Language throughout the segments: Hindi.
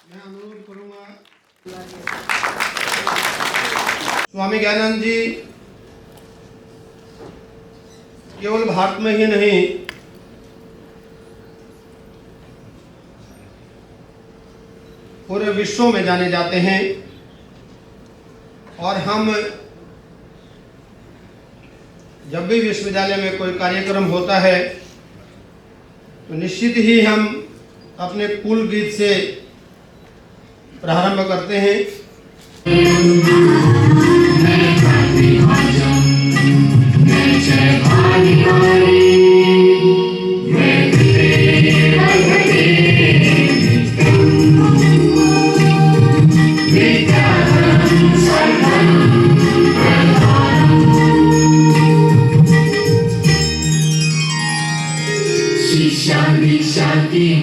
मैं अनुरोध करूंगा स्वामी ज्ञानानंद जी केवल भारत में ही नहीं पूरे विश्व में जाने जाते हैं और हम जब भी विश्वविद्यालय में कोई कार्यक्रम होता है तो निश्चित ही हम अपने कुल गीत से प्रारंभ करते हैं।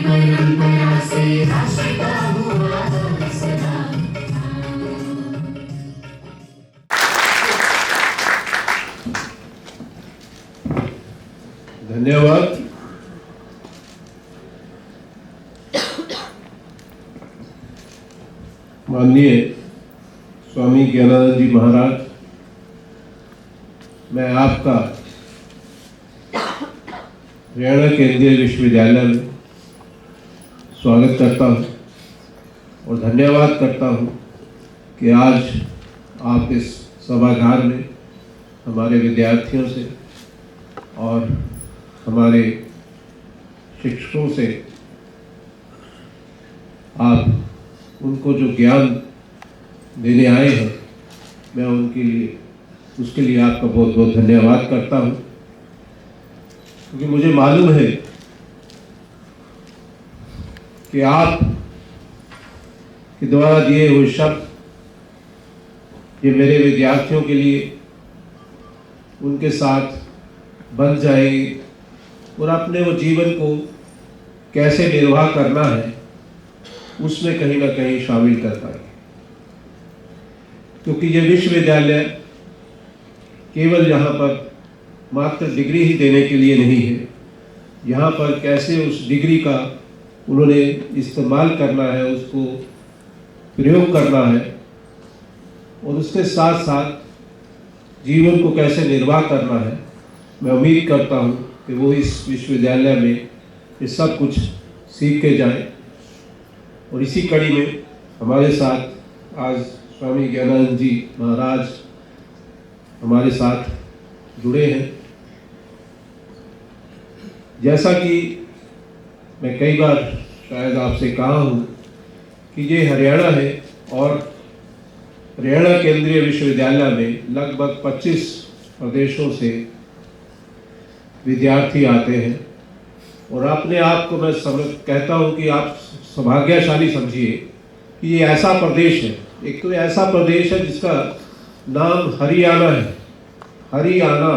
परंपरा से राष्ट्र हुआ सदा। धन्यवाद। माननीय स्वामी ज्ञानानंद जी महाराज, मैं आपका हरियाणा केंद्रीय विश्वविद्यालय में स्वागत करता हूं और धन्यवाद करता हूं कि आज आप इस सभागार में हमारे विद्यार्थियों से और हमारे शिक्षकों से आप उनको जो ज्ञान देने आए हैं, मैं उसके लिए आपका बहुत बहुत धन्यवाद करता हूं, क्योंकि मुझे मालूम है कि आप के द्वारा दिए हुए शब्द ये मेरे विद्यार्थियों के लिए उनके साथ बन जाएंगे और अपने वो जीवन को कैसे निर्वाह करना है उसमें कहीं ना कहीं शामिल कर पाएंगे। क्योंकि ये विश्वविद्यालय केवल यहाँ पर मात्र डिग्री ही देने के लिए नहीं है, यहाँ पर कैसे उस डिग्री का उन्होंने इस्तेमाल करना है, उसको प्रयोग करना है और उसके साथ साथ जीवन को कैसे निर्वाह करना है। मैं उम्मीद करता हूँ कि वो इस विश्वविद्यालय में ये सब कुछ सीख के जाएं। और इसी कड़ी में हमारे साथ आज स्वामी ज्ञानानंद जी महाराज हमारे साथ जुड़े हैं। जैसा कि मैं कई बार शायद आपसे कहा हूँ कि ये हरियाणा है और हरियाणा केंद्रीय विश्वविद्यालय में लगभग 25 प्रदेशों से विद्यार्थी आते हैं और अपने आप को मैं कहता हूँ कि आप सौभाग्यशाली समझिए कि ये ऐसा प्रदेश है, एक तो ऐसा प्रदेश है जिसका नाम हरियाणा है। हरियाणा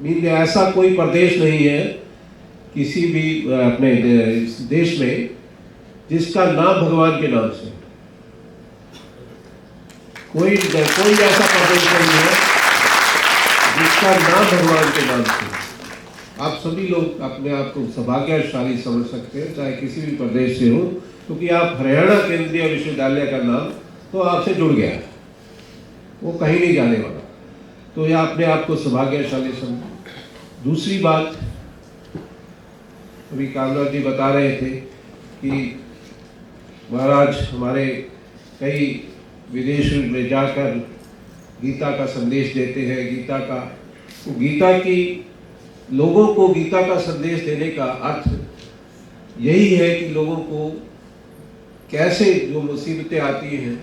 मीन ऐसा कोई प्रदेश नहीं है किसी भी अपने देश में जिसका नाम भगवान के नाम से, कोई ऐसा प्रदेश नहीं है जिसका नाम भगवान के नाम से। आप सभी लोग अपने आप को सौभाग्यशाली समझ सकते हैं, चाहे किसी भी प्रदेश से हो, क्योंकि आप हरियाणा केंद्रीय विश्वविद्यालय का नाम तो आपसे जुड़ गया है, वो कहीं नहीं जाने वाला। तो यह अपने आप को सौभाग्यशाली समझ। दूसरी बात, अभी कामराज जी बता रहे थे कि महाराज हमारे कई विदेश में जाकर गीता का संदेश देते हैं। गीता की लोगों को गीता का संदेश देने का अर्थ यही है कि लोगों को कैसे जो मुसीबतें आती हैं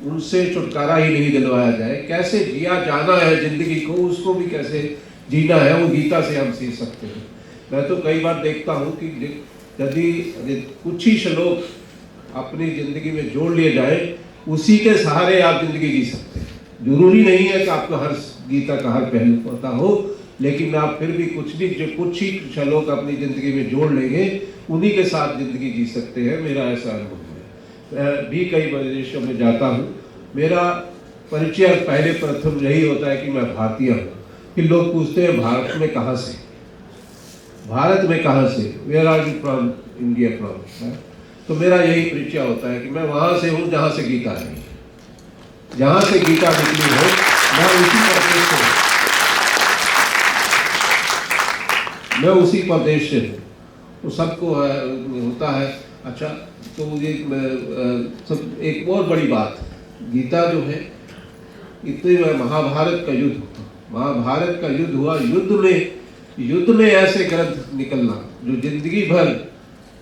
उनसे छुटकारा ही नहीं दिलवाया जाए, कैसे जिया जाना है जिंदगी को, उसको भी कैसे जीना है, वो गीता से हम सीख सकते हैं। मैं तो कई बार देखता हूँ कि यदि कुछ ही श्लोक अपनी जिंदगी में जोड़ लिए जाए, उसी के सहारे आप जिंदगी जी सकते हैं। जरूरी नहीं है कि आपको हर गीता का हर पहलू पता हो, लेकिन आप फिर भी कुछ ही श्लोक अपनी जिंदगी में जोड़ लेंगे, उन्हीं के साथ जिंदगी जी सकते हैं। मेरा ऐसा अनुभव है। मैं भी कई विदेशों में जाता हूँ, मेरा परिचय पहले प्रथम यही होता है कि मैं भारतीय हूँ। फिर लोग पूछते हैं भारत में कहाँ से, where are you from, India from. तो मेरा यही परिचय होता है कि मैं वहाँ से हूँ जहाँ से गीता आई है, जहाँ से गीता निकली है, मैं उसी प्रदेश से हूँ। तो सबको होता है। अच्छा, तो ये सब एक और बड़ी बात, गीता जो है, इतने महाभारत का युद्ध हुआ, महाभारत का युद्ध हुआ, युद्ध में ऐसे ग्रंथ निकलना जो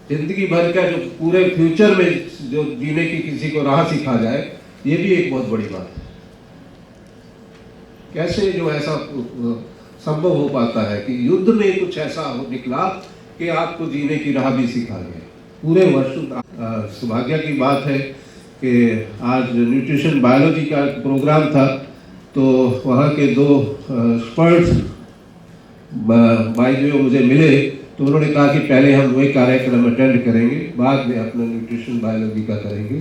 जिंदगी भर का जो पूरे फ्यूचर में जो जीने की किसी को राह सिखा जाए, ये भी एक बहुत बड़ी बात है। कैसे जो ऐसा संभव हो पाता है कि युद्ध में कुछ ऐसा निकला कि आपको जीने की राह भी सिखा गया। पूरे वर्ष सौभाग्य की बात है कि आज न्यूट्रिशन बायोलॉजी का प्रोग्राम था, तो वहाँ के दो एक्सपर्ट्स भाई जो मुझे मिले, तो उन्होंने कहा कि पहले हम वही कार्यक्रम अटेंड करेंगे, बाद में अपना न्यूट्रिशन बायोलॉजी का करेंगे।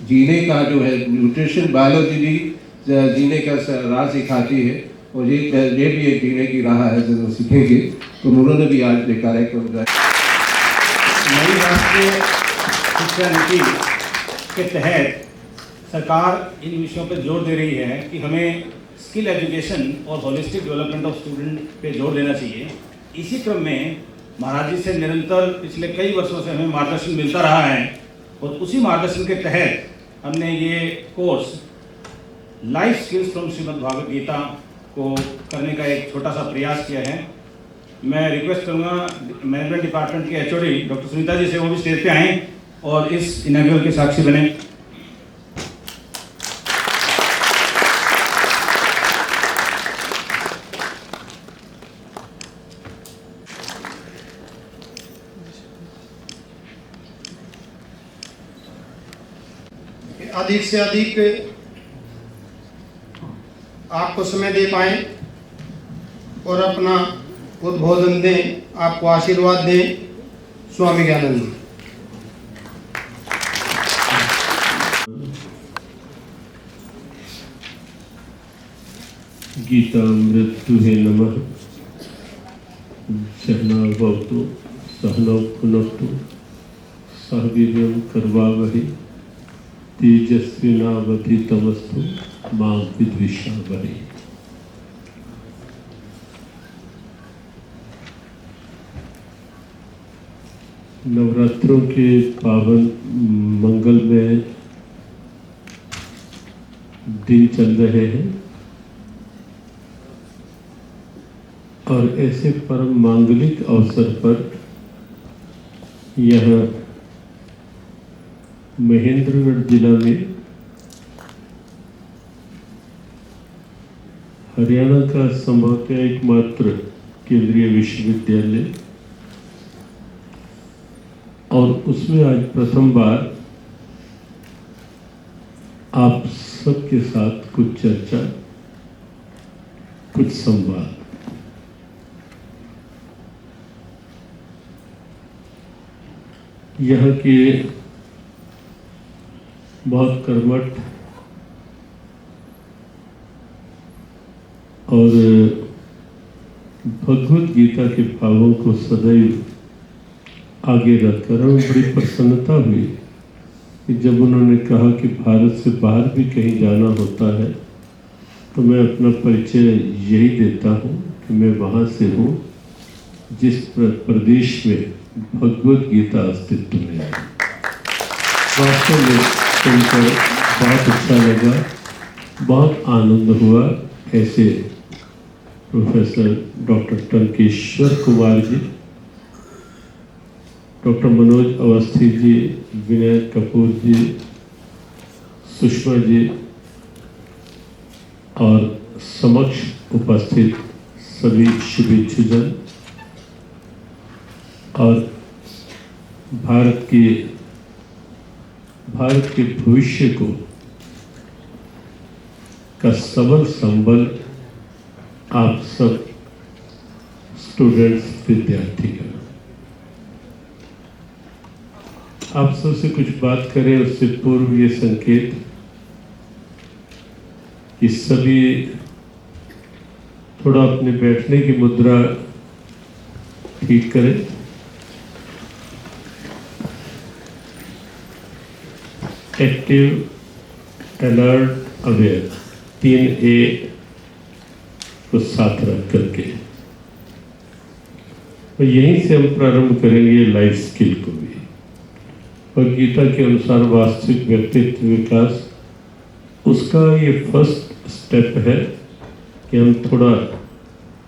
जीने का जो है न्यूट्रिशन बायोलॉजी भी जीने का राह सिखाती है, और ये भी एक जीने की राह है जो सीखेंगे। तो उन्होंने भी आज ये कार्यक्रम नई राष्ट्रीय शिक्षा नीति के तहत सरकार इन विषयों पर जोर दे रही है कि हमें स्किल एजुकेशन और होलिस्टिक डेवलपमेंट ऑफ स्टूडेंट पे जोर देना चाहिए। इसी क्रम में महाराज जी से निरंतर पिछले कई वर्षों से हमें मार्गदर्शन मिलता रहा है, और उसी मार्गदर्शन के तहत हमने ये course life skills from Shrimad Bhagavad Gita को करने का एक छोटा सा प्रयास किया है। मैं रिक्वेस्ट करूँगा मैनेजमेंट डिपार्टमेंट के एचओडी डॉक्टर सुनीता जी से, वो भी स्टेज पे आएँ और इस इनॉग्रेशन के साक्षी बने। अधिक से अधिक आपको समय दे पाएं और अपना उद्बोधन दें, आपको आशीर्वाद दें। स्वामी ज्ञानंद। गीतामृतुहे नमः। सहना भवतु सहनौ भुनक्तु सह वीर्यं करवावहै तेजस्विनावधीतमस्तु मा विद्विषावहै। नवरात्रों के पावन मंगलमय दिन चल रहे हैं, और ऐसे परम मांगलिक अवसर पर यहाँ महेंद्रगढ़ जिला में हरियाणा का संभवतः एकमात्र केंद्रीय विश्वविद्यालय, और उसमें आज प्रथम बार आप सबके साथ कुछ चर्चा, कुछ संवाद। यहाँ के बहुत कर्मठ और भगवत गीता के भावों को सदैव आगे रखकर हमें बड़ी प्रसन्नता हुई कि जब उन्होंने कहा कि भारत से बाहर भी कहीं जाना होता है, तो मैं अपना परिचय यही देता हूँ कि मैं वहाँ से हूँ जिस प्रदेश में भगवत गीता अस्तित्व में है। वास्तव में सुनकर बहुत अच्छा लगा, बहुत आनंद हुआ। ऐसे professor doctor Tankeshwar Kumar ji, doctor Manoj Awasthi ji, विनय कपूर जी, सुषमा जी और समक्ष उपस्थित सभी शुभेच्छुजन और भारत के भविष्य को का सबल संबल आप सब स्टूडेंट्स, विद्यार्थी का। आप सबसे कुछ बात करें उससे पूर्व ये संकेत कि सभी थोड़ा अपने बैठने की मुद्रा ठीक करें। एक्टिव, अलर्ट, अवेयर, 3A को साथ रख करके, और यहीं से हम प्रारंभ करेंगे लाइफ स्किल को भी। और गीता के अनुसार वास्तविक व्यक्तित्व विकास, उसका ये फर्स्ट स्टेप है कि हम थोड़ा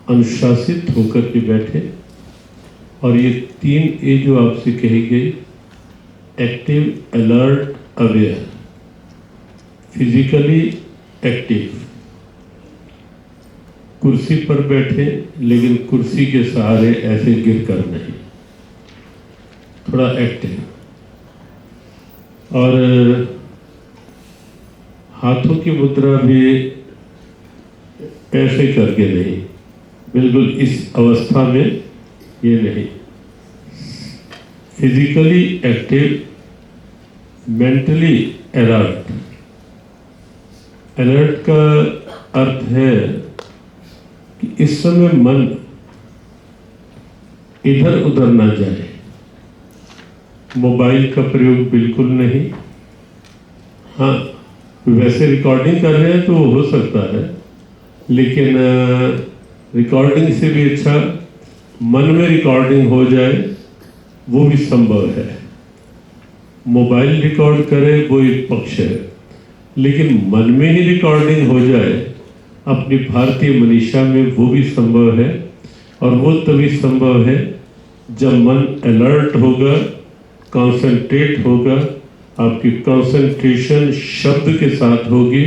अनुशासित होकर के बैठे, और ये 3A जो आपसे कही गई, active, alert, aware, physically active, कुर्सी पर बैठे लेकिन कुर्सी के सहारे ऐसे गिर कर नहीं, थोड़ा एक्टिव, और हाथों की मुद्रा भी ऐसे करके नहीं, बिल्कुल इस अवस्था में ये नहीं, physically active, mentally alert. Alert का अर्थ है कि इस समय मन इधर उधर ना जाए, मोबाइल का प्रयोग बिल्कुल नहीं। हाँ, वैसे रिकॉर्डिंग कर रहे हैं तो वो हो सकता है, लेकिन रिकॉर्डिंग से भी अच्छा मन में रिकॉर्डिंग हो जाए, वो भी संभव है। मोबाइल रिकॉर्ड करे वो एक पक्ष है, लेकिन मन में ही रिकॉर्डिंग हो जाए अपनी भारतीय मनीषा में, वो भी संभव है। और वो तभी संभव है जब मन अलर्ट होगा, कंसंट्रेट होगा, आपकी कंसंट्रेशन शब्द के साथ होगी,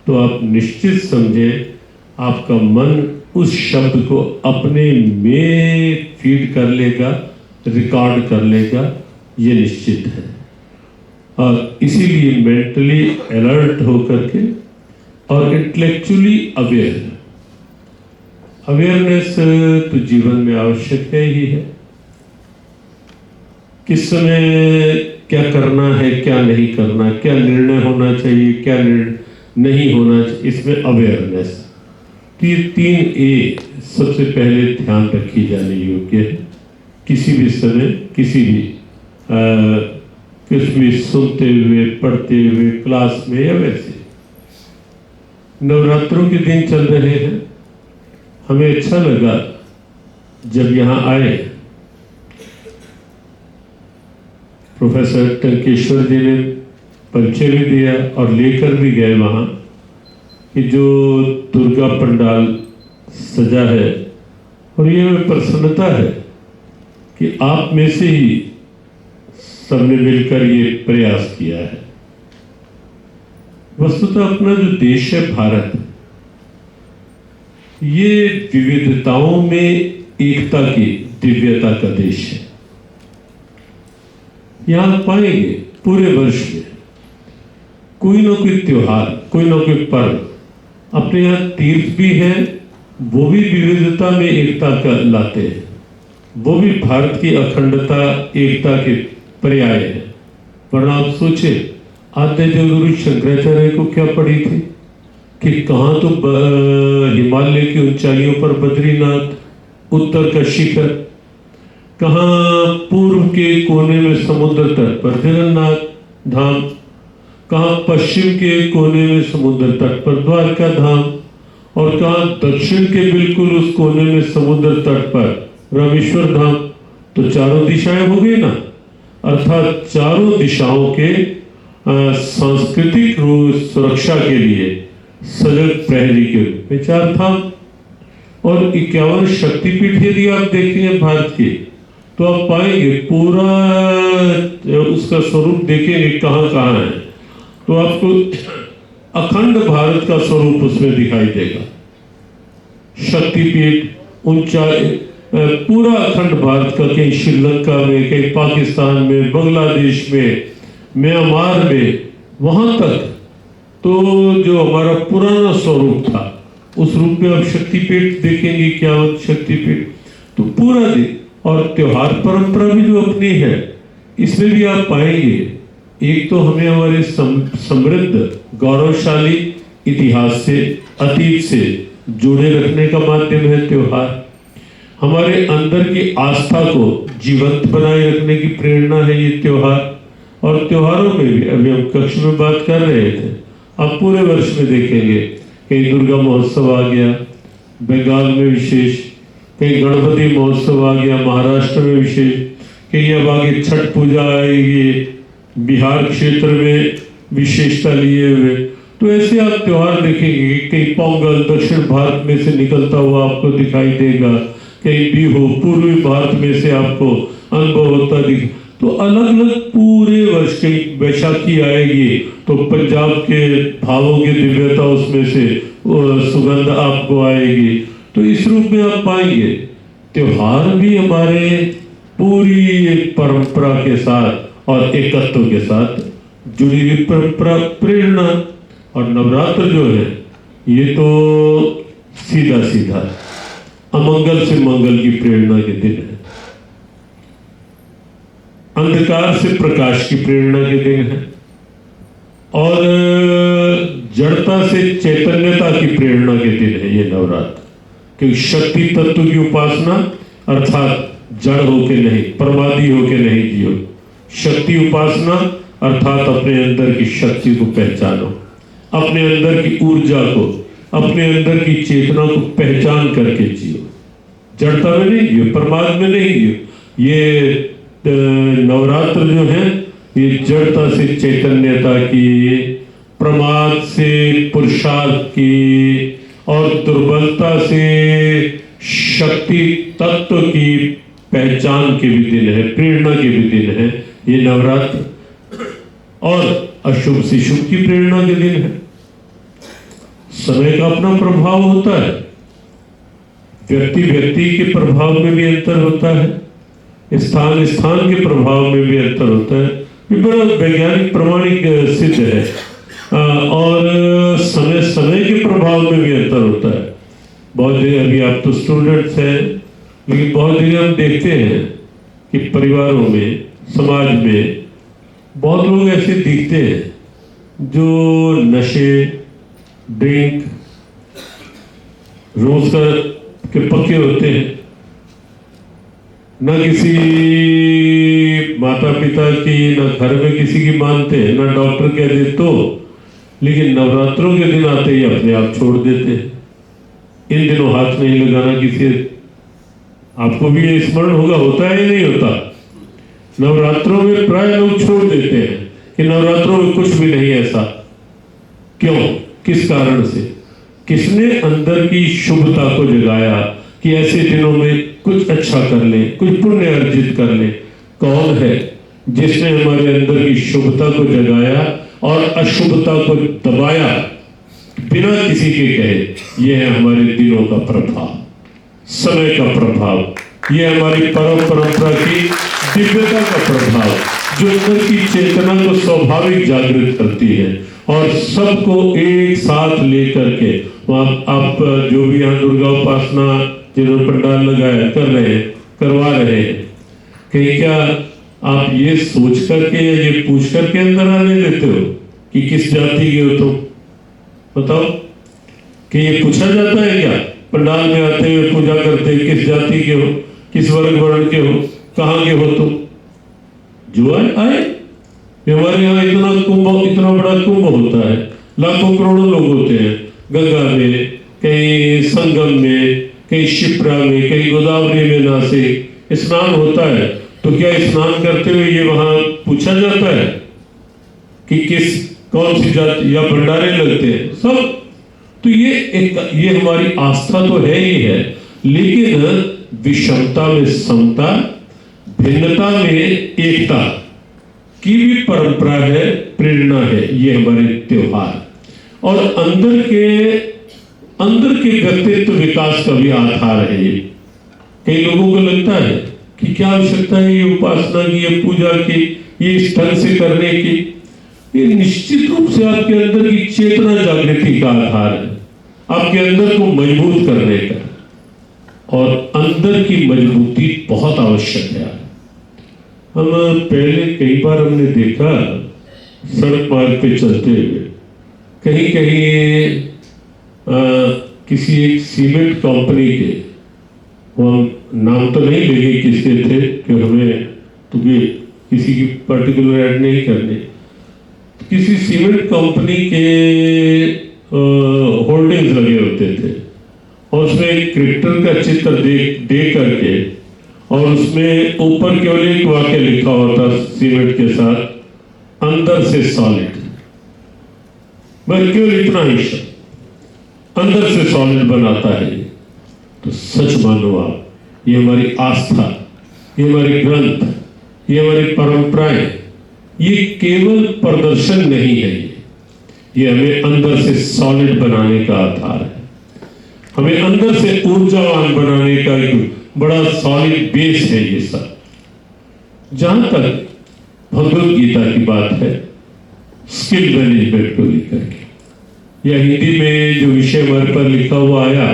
तो आप निश्चित समझें आपका मन उस शब्द को अपने में फीड कर लेगा, रिकॉर्ड कर लेगा, ये निश्चित है। और इसीलिए मेंटली अलर्ट होकर के और इंटेलेक्चुअली अवेयर, अवेयरनेस तो जीवन में आवश्यक है ही है। किस समय क्या करना है, क्या नहीं करना, क्या निर्णय होना चाहिए, क्या निर्णय नहीं होना चाहिए, इसमें अवेयरनेस। तो ये 3A सबसे पहले ध्यान रखी जाने योग्य है। किसी भी समय, किसी भी कुछ भी सुनते हुए, पढ़ते हुए, क्लास में या वैसे। नवरात्रों के दिन चल रहे हैं, हमें अच्छा लगा जब यहाँ आए। प्रोफेसर टंकेश्वर जी ने परिचय भी दिया और लेकर भी गए वहाँ कि जो दुर्गा पंडाल सजा है, और ये प्रसन्नता है कि आप में से ही सबने मिलकर ये प्रयास किया है। वस्तुतः अपना जो देश है भारत, ये विविधताओं में एकता की दिव्यता का देश है। यहां पाएंगे पूरे वर्ष में कोई ना कोई त्योहार, कोई ना कोई पर्व, अपने यहाँ तीर्थ भी हैं, वो भी विविधता में एकता का लाते हैं, वो भी भारत की अखंडता, एकता के पर्याय है। वरना आप सोचे आद्य गुरु शंकराचार्य को क्या पड़ी थी कि कहाँ तो हिमालय की ऊंचाइयों पर बद्रीनाथ, उत्तर का शिखर, कहाँ पूर्व के कोने में समुद्र तट पर जगन्नाथ धाम, कहाँ पश्चिम के कोने में समुद्र तट पर द्वारका धाम, और कहाँ दक्षिण के बिल्कुल उस कोने में समुद्र तट पर रामेश्वर धाम। तो चारों दिशाएं हो गई ना, अर्थात चारों दिशाओं के सांस्कृतिक सुरक्षा के लिए सजग प्रहरी के रूप में 4 धाम और 51 शक्तिपीठ यदि आप देखेंगे भारत के, तो आप पाएंगे पूरा उसका स्वरूप देखेंगे कहाँ कहाँ है, तो आपको अखंड भारत का स्वरूप उसमें दिखाई देगा। शक्तिपीठ ऊंचाई पूरा अखंड भारत का, कहीं श्रीलंका में, कहीं पाकिस्तान में, बांग्लादेश में, म्यांमार में, वहां तक तो जो हमारा पुराना स्वरूप था उस रूप में आप शक्तिपीठ देखेंगे। क्या शक्तिपीठ तो पूरा दिन, और त्योहार परंपरा भी जो अपनी है इसमें भी आप पाएंगे। एक तो हमें हमारे समृद्ध गौरवशाली इतिहास से, अतीत से जुड़े रखने का माध्यम है त्योहार। हमारे अंदर की आस्था को जीवंत बनाए रखने की प्रेरणा है ये त्योहार। और त्योहारों में भी अभी हम कक्ष में बात कर रहे थे, आप पूरे वर्ष में देखेंगे कहीं दुर्गा महोत्सव आ गया बंगाल में विशेष, कहीं गणपति महोत्सव आ गया महाराष्ट्र में विशेष, कहीं अब आगे छठ पूजा आएगी बिहार क्षेत्र में विशेषता लिए हुए। तो ऐसे आप त्योहार देखेंगे, कहीं पोंगल दक्षिण भारत में से निकलता हुआ आपको दिखाई देगा, कहीं बिहू पूर्वी भारत में से आपको अनुभव होता दिख। तो अलग अलग पूरे वर्ष की बैसाखी आएगी तो पंजाब के भावों की दिव्यता उसमें से सुगंध आपको आएगी। तो इस रूप में आप पाएंगे त्योहार भी हमारे पूरी एक परंपरा के साथ और एकत्व के साथ जुड़ी हुई परंपरा प्रेरणा। और नवरात्र जो है ये तो सीधा सीधा अमंगल से मंगल की प्रेरणा के दिन है, अंधकार से प्रकाश की प्रेरणा के दिन है और जड़ता से चैतन्यता की प्रेरणा के दिन है ये नवरात्र। क्योंकि शक्ति तत्व की उपासना अर्थात जड़ होके नहीं, प्रमादी होके नहीं जियो। शक्ति उपासना अर्थात अपने अंदर की शक्ति को पहचानो, अपने अंदर की ऊर्जा को, अपने अंदर की चेतना को पहचान करके जियो। जड़ता में नहीं जियो, प्रमाद में नहीं जियो। ये नवरात्र जो है ये जड़ता से चैतन्यता की, प्रमाद से पुरुषार्थ की और दुर्बलता से शक्ति तत्व की पहचान के भी दिन है, प्रेरणा के भी दिन है ये नवरात्र। और अशुभ से शुभ की प्रेरणा के दिन है। समय का अपना प्रभाव होता है, व्यक्ति व्यक्ति के प्रभाव में भी अंतर होता है, स्थान स्थान के प्रभाव में भी अंतर होता है। ये बड़ा वैज्ञानिक प्रमाणिक सिद्ध है। और समय समय के प्रभाव में भी अंतर होता है। बहुत जगह, अभी आप तो स्टूडेंट्स हैं, लेकिन बहुत जगह हम देखते हैं कि परिवारों में, समाज में बहुत लोग ऐसे दिखते हैं जो नशे, ड्रिंक, रोज के पक्के होते हैं, न किसी माता पिता की, न घर में किसी की मानते हैं, न डॉक्टर कह दे तो, लेकिन नवरात्रों के दिन आते ही अपने आप छोड़ देते हैं। इन दिनों हाथ नहीं लगाना किसी, आपको भी ये स्मरण होगा, होता है या नहीं होता? नवरात्रों में प्राय लोग छोड़ देते हैं कि नवरात्रों में कुछ भी नहीं ऐसा। क्यों? किस कारण से? किसने अंदर की शुभता को जगाया कि ऐसे दिनों में कुछ अच्छा कर ले, कुछ पुण्य अर्जित कर ले? कौन है जिसने हमारे अंदर की शुभता को जगाया और अशुभता को दबाया बिना किसी के कहे? ये है हमारे दिनों का प्रभाव, समय का प्रभाव, ये हमारी परंपरा की दिव्यता का प्रभाव, जो अंदर की चेतना को स्वाभाविक जागृत करती है और सबको एक साथ लेकर के आप जो भी यहाँ दुर्गा उपासना जिन्होंने पंडाल लगाया कर रहे हैं, करवा रहे हैं, कहीं क्या आप ये सोच करके या ये पूछ करके अंदर आने देते हो कि किस जाति के हो तुम? बताओ कि ये पूछा जाता है क्या? पंडाल में आते हुए पूजा करते किस जाति के हो, किस वर्ग वर्ण के हो, कहाँ के हो तुम? जो आए हमारे यहाँ इतना बड़ा कुंभ होता है, लाखों करोड़ों लोग होते हैं गंगा में, कहीं संगम में, कहीं शिप्रा में, कहीं गोदावरी में नासिक स्नान होता है। तो क्या स्नान करते हुए ये वहां पूछा जाता है कि कौन सी जाति, या भंडारे लगते हैं सब? तो ये हमारी आस्था तो है ही है, लेकिन विषमता में समता, भिन्नता में एकता की भी परंपरा है, प्रेरणा है ये हमारे त्योहार। और अंदर के व्यक्तित्व विकास का भी आधार है ये। कई लोगों को लगता है कि क्या आवश्यकता है ये उपासना की, ये पूजा की, ये इस ढंग से करने की? ये निश्चित रूप से आपके अंदर की चेतना जागृति का आधार है, आपके अंदर को मजबूत करने का। और अंदर की मजबूती बहुत आवश्यक है। हम पहले कई बार हमने देखा सड़क मार्ग पे चलते हुए, कहीं कहीं किसी एक सीमेंट कंपनी के, हम नाम तो नहीं लेंगे किसके थे, कि हमें क्योंकि किसी की पर्टिकुलर ऐड नहीं करनी। किसी सीमेंट कंपनी के होल्डिंग्स लगे होते थे और उसमें एक क्रिकेटर का चित्र दे करके और उसमें ऊपर केवल एक वाक्य लिखा होता सीमेंट के साथ, अंदर से सॉलिड। बस केवल इतना ही शब्द, अंदर से सॉलिड बनाता है। तो सच मानो आप, ये हमारी आस्था, ये हमारे ग्रंथ, ये हमारी परंपराएं, ये केवल प्रदर्शन नहीं है, ये हमें अंदर से सॉलिड बनाने का आधार है, हमें अंदर से ऊर्जावान बनाने का एक बड़ा सॉलिड बेस है ये सब। जहां तक भगवत गीता की बात है, स्किल मैनेजमेंट को लेकर के, या हिंदी में जो विषय हमारे पर लिखा हुआ आया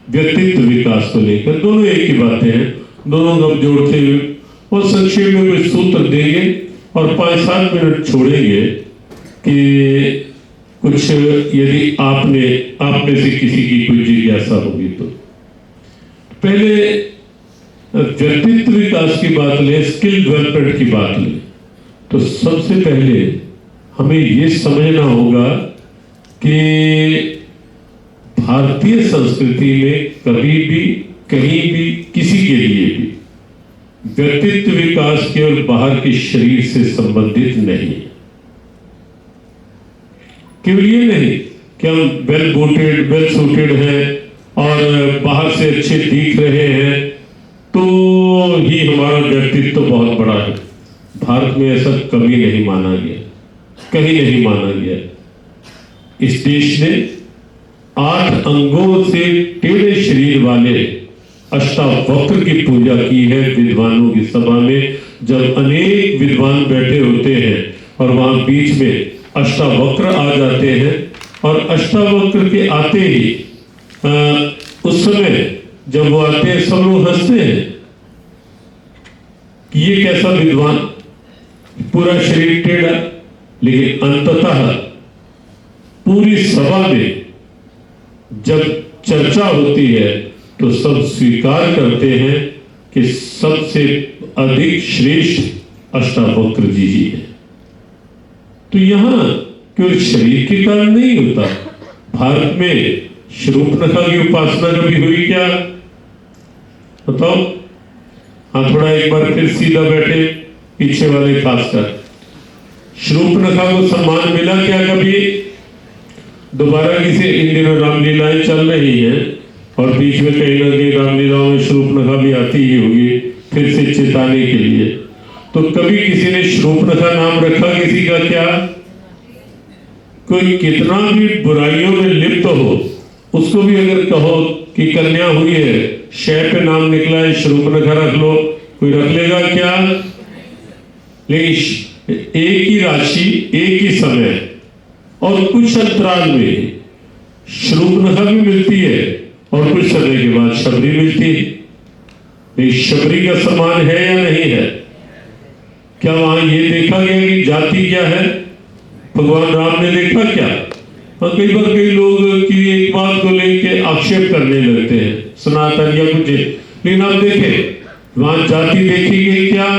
व्यक्तित्व विकास को लेकर, दोनों एक ही बातें हैं, दोनों को जोड़ते हुए और संक्षेप में कोई सूत्र देंगे और 5-7 मिनट छोड़ेंगे कि कुछ यदि आप में से किसी की कोई जिज्ञासा होगी तो। पहले व्यक्तित्व विकास की बात लें, स्किल डेवलपमेंट की बात लें, तो सबसे पहले हमें ये समझना होगा कि भारतीय संस्कृति में कभी भी, कहीं भी, किसी के लिए भी व्यक्तित्व विकास केवल बाहर के शरीर से संबंधित नहीं है। केवल ये नहीं कि हम वेल बूटेड, वेल सूटेड हैं और बाहर से अच्छे दिख रहे हैं तो ही हमारा व्यक्तित्व तो बहुत बड़ा है। भारत में ऐसा कभी नहीं माना गया, कहीं नहीं माना गया। इस देश ने 8 अंगों से टेढ़े शरीर वाले अष्टावक्र की पूजा की है विद्वानों की सभा में। जब अनेक विद्वान बैठे होते हैं और वहां बीच में अष्टावक्र आ जाते हैं और अष्टावक्र के आते ही उस समय जब वो आते हैं सब लोग हंसते हैं कि ये कैसा विद्वान, पूरा शरीर टेढ़ा, लेकिन अंततः पूरी सभा में जब चर्चा होती है तो सब स्वीकार करते हैं कि सबसे अधिक श्रेष्ठ अष्टावक्र जी ही है। तो यहां केवल शरीर के कारण नहीं होता। भारत में शूर्पणखा की उपासना कभी हुई क्या? बताओ। हाँ, थोड़ा एक बार फिर सीधा बैठे, पीछे वाले खासकर। शूर्पणखा को सम्मान मिला क्या कभी? दोबारा किसी, इन दिनों रामलीलाएं चल रही हैं और बीच में कहीं ना कहीं रामलीलाओं में शूर्पणखा भी आती ही होगी फिर से चेताने के लिए। तो कभी किसी ने शूर्पणखा नाम रखा किसी का क्या? कोई कितना भी बुराइयों में लिप्त हो, उसको भी अगर कहो कि कन्या हुई है, शय पे नाम निकला है, शूर्पणखा रख लो, कोई रख लेगा क्या? लेकिन एक ही राशि, एक ही समय और कुछ अंतराल में शूर्पणखा भी मिलती है और कुछ समय के बाद शबरी मिलती है। शबरी का सम्मान है या नहीं है? क्या वहां ये देखा गया कि जाति क्या है? भगवान राम ने देखा क्या? और कई बार कई लोग की एक बात को लेके आक्षेप करने लगते हैं, सनातन या कुछ, लेकिन आप देखें वहां जाति देखी गई क्या?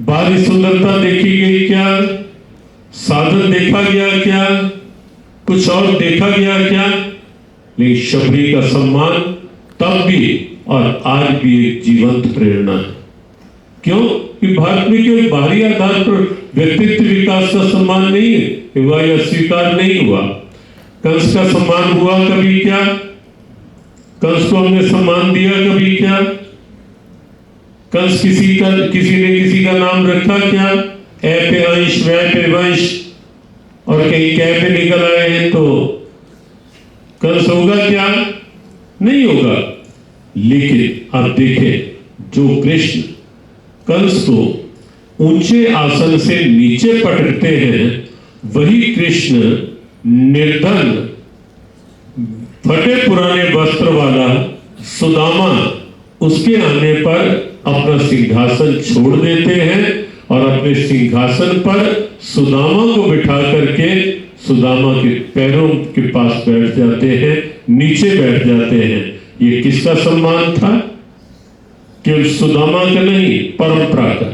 बाहरी सुंदरता देखी गई क्या? साधन देखा गया क्या? कुछ और देखा गया क्या? लेकिन शबरी का सम्मान तब भी और आज भी एक जीवंत प्रेरणा है। क्यों? कि भारत में केवल बाहरी आधार पर व्यक्तित्व विकास का सम्मान नहीं हुआ या स्वीकार नहीं हुआ। कंस का सम्मान हुआ कभी क्या? कंस को हमने सम्मान दिया कभी क्या? कंस किसी ने किसी का नाम रखा क्या? ए पे अंश, वै पे वंश, और कहीं कै पे निकल आए हैं तो कंस होगा क्या? नहीं होगा। लेकिन आप देखें, जो कृष्ण कंस को ऊंचे आसन से नीचे पटकते हैं, वही कृष्ण निर्धन, फटे पुराने वस्त्र वाला सुदामा, उसके आने पर अपना सिंहासन छोड़ देते हैं और अपने सिंहासन पर सुदामा को बिठा करके सुदामा के पैरों के पास बैठ जाते हैं, नीचे बैठ जाते हैं। ये किसका सम्मान था? केवल सुदामा का नहीं, परंपरा का।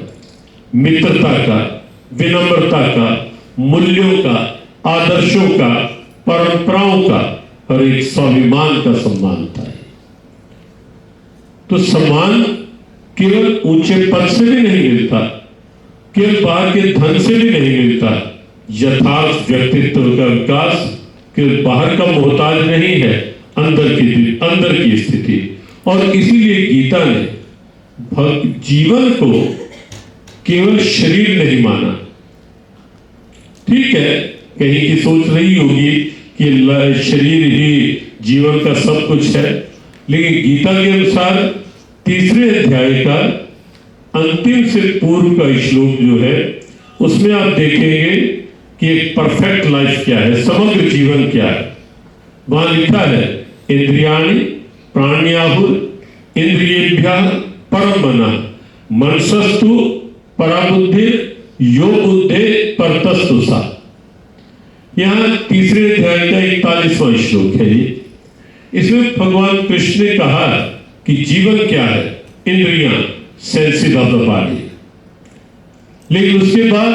मित्रता का, विनम्रता का, मूल्यों का, आदर्शों का, परंपराओं का और एक स्वाभिमान का सम्मान था। तो सम्मान केवल ऊंचे पद से भी नहीं मिलता, केवल बाहर के धन से भी नहीं मिलता। यथार्थ व्यक्तित्व का विकास केवल बाहर का मोहताज नहीं है, अंदर की स्थिति। और इसीलिए गीता ने जीवन को केवल शरीर नहीं माना। ठीक है, कहीं की सोच रही होगी कि शरीर ही जीवन का सब कुछ है, लेकिन गीता के अनुसार 3 अध्याय का अंतिम से पूर्व का श्लोक जो है उसमें आप देखेंगे कि एक परफेक्ट लाइफ क्या है, समग्र जीवन क्या है। वहां लिखा है इंद्रियाणि प्राण्याहुर इंद्रियेभ्यः परम मनः मनसस्तु पराबुद्धि यो बुद्धे परतस्तु सा। यहां 3 अध्याय का 41वां श्लोक है ये। इसमें भगवान कृष्ण ने कहा कि जीवन क्या है, इंद्रियां, सेंसेस ऑफ द बॉडी। लेकिन उसके बाद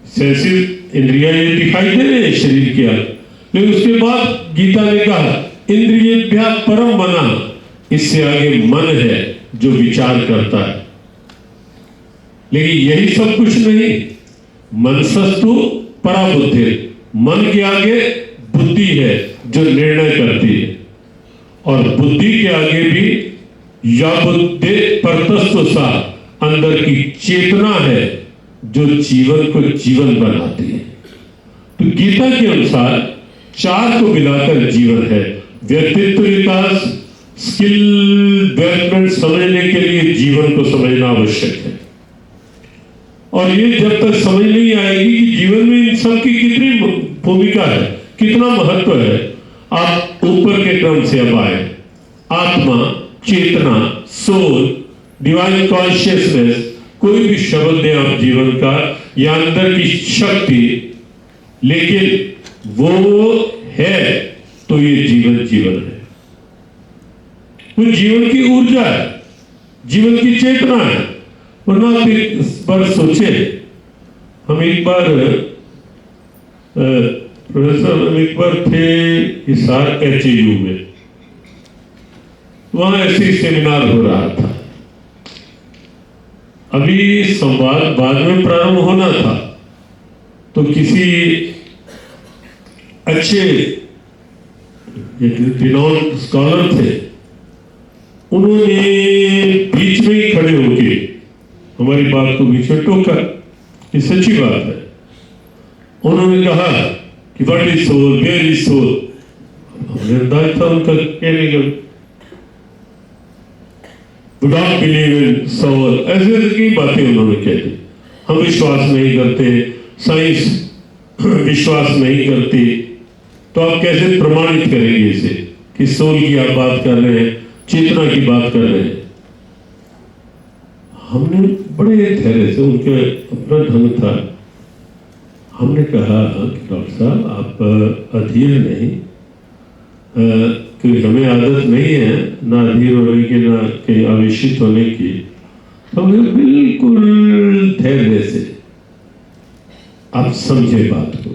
सेंसेस इंद्रियां ये दिखाई दे रहे हैं शरीर के अंदर, लेकिन उसके बाद गीता ने कहा इंद्रियेभ्यः परम मनः, इससे आगे मन है जो विचार करता है। लेकिन यही सब कुछ नहीं, मनसस्तु पराबुद्धि, मन के आगे बुद्धि है जो निर्णय करती है, और बुद्धि के आगे भी या बुद्धि परतस्तु सा, अंदर की चेतना है जो जीवन को जीवन बनाती है। तो गीता के अनुसार 4 को मिलाकर जीवन है। व्यक्तित्व विकास, स्किल डेवलपमेंट समझने के लिए जीवन को समझना आवश्यक है। और ये जब तक समझ नहीं आएगी कि जीवन में इन सब की कितनी भूमिका है, कितना महत्व है। आप ऊपर के क्रम से अब आए, आत्मा, चेतना, सोल, डिवाइन कॉन्शियसनेस, कोई भी शब्द दें आप जीवन का या अंदर की शक्ति, लेकिन वो है तो ये जीवन है। वो जीवन की ऊर्जा है, जीवन की चेतना है। वरना आप एक बार सोचे, हम एक बार प्रोफेसर हम एक बार थे हिसार HAU में, वहां ऐसे सेमिनार हो रहा था। अभी संवाद बाद में प्रारंभ होना था, तो किसी अच्छे रिनाउंड स्कॉलर थे, उन्होंने बीच में ही खड़े होके हमारी बात को बीच में टोका। ये सच्ची बात है। उन्होंने कहा कि what is soul, where is soul. हमने अंदाज था उनका कहने का, we don't believe in soul, ऐसे की बातें उन्होंने कह दी। हम विश्वास नहीं करते, साइंस विश्वास नहीं करती, तो आप कैसे प्रमाणित करेंगे इसे कि सोल की आप बात कर रहे हैं, चेतना की बात कर रहे हैं। हमने बड़े धैर्य से, उनके अपना ढंग था, हमने कहा कि डॉक्टर साहब आप अधीर नहीं, क्योंकि हमें आदत नहीं है ना अधीर होने की ना कहीं आवेशित होने की। तो हमें बिल्कुल धैर्य से आप समझे बात को,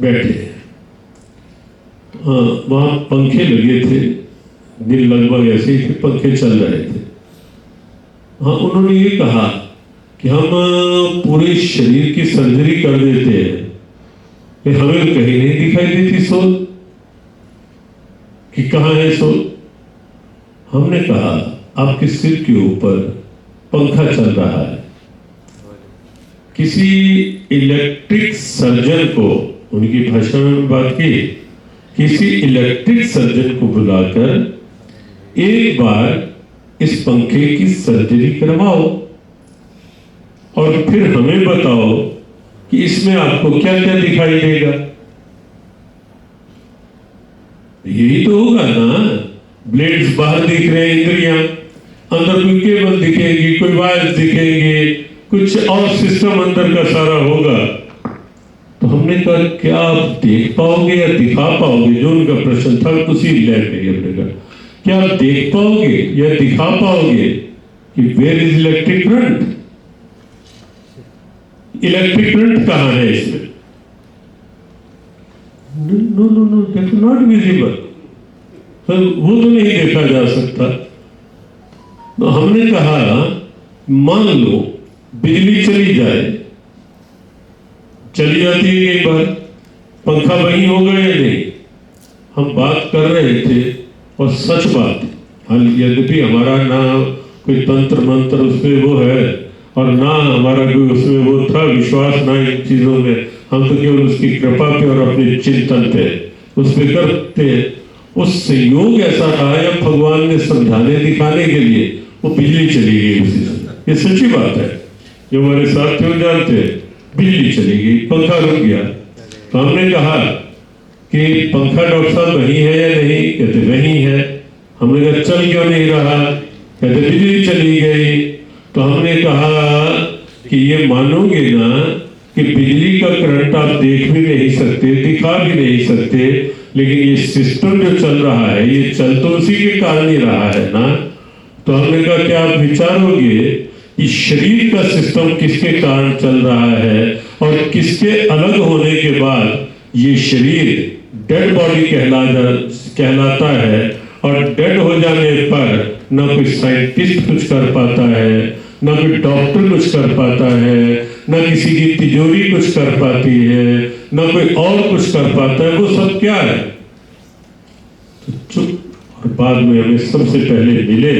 बैठे। वहां पंखे लगे थे, दिन लगभग ऐसे ही थे, पंखे चल रहे थे। हाँ, उन्होंने ये कहा कि हम पूरे शरीर की सर्जरी कर देते हैं, लेकिन हमें तो कहीं नहीं दिखाई देती सोल, कि कहाँ है सोल। हमने कहा आपके सिर के ऊपर पंखा चल रहा है। किसी इलेक्ट्रिक सर्जन को, उनकी भाषा में बात की, किसी इलेक्ट्रिक सर्जन को बुलाकर एक बार इस पंखे की सर्जरी करवाओ और फिर हमें बताओ कि इसमें आपको क्या क्या दिखाई देगा। यही तो होगा ना, ब्लेड्स बाहर दिख रहे हैं, इंद्रियां अंदर, कोई केबल दिखेंगी, कोई वायर दिखेंगे, कुछ और सिस्टम अंदर का सारा होगा। तो हमने कहा क्या आप देख पाओगे या दिखा पाओगे, जो उनका प्रश्न था उसी लैंड में हमने कहा क्या आप देख पाओगे या दिखा पाओगे कि where is electric current, electric current कहां है इसमें? No no no, that is not visible, वो तो नहीं देखा जा सकता। तो हमने कहा मान लो बिजली चली जाए, चली जाती है कई बार, पंखा वही होगा या नहीं? हम बात कर रहे थे और सच बात, यद्यपि हमारा ना कोई तंत्र मंत्र उसमें वो है और ना हमारा कोई उसमें वो था विश्वास, ना इन चीजों में, हम तो केवल उसकी कृपा पे और अपने चिंतन पे उस पे करते हैं। उस संयोग ऐसा रहा या भगवान ने समझाने दिखाने के लिए वो बिजली चली गई उसी समय, ये सच्ची बात है, जो हमारे साथ क्यों जानते हैं, बिजली चली गई, पंखा रुक गया। तो हमने कहा कि पंखा डॉक्टर साहब वही है या नहीं? कहते वही है। हमने कहा चल क्यों नहीं रहा? कहते बिजली चली गई। तो हमने कहा कि ये मानोगे ना कि बिजली का करंट आप देख भी नहीं सकते, दिखा भी नहीं सकते, लेकिन ये सिस्टम जो चल रहा है ये चल तो उसी के कारण ही रहा है ना। तो हमने कहा क्या आप विचारोगे कि शरीर का सिस्टम किसके कारण चल रहा है और किसके अलग होने के बाद ये शरीर डेड बॉडी कहलाता है, और डेड हो जाने पर ना कोई साइंटिस्ट कुछ कर पाता है, ना कोई डॉक्टर कुछ कर पाता है, ना किसी की तिजोरी कुछ कर पाती है, ना कोई और कुछ कर पाता है, वो सब क्या है? तो चुप। और बाद में हमें सबसे पहले मिले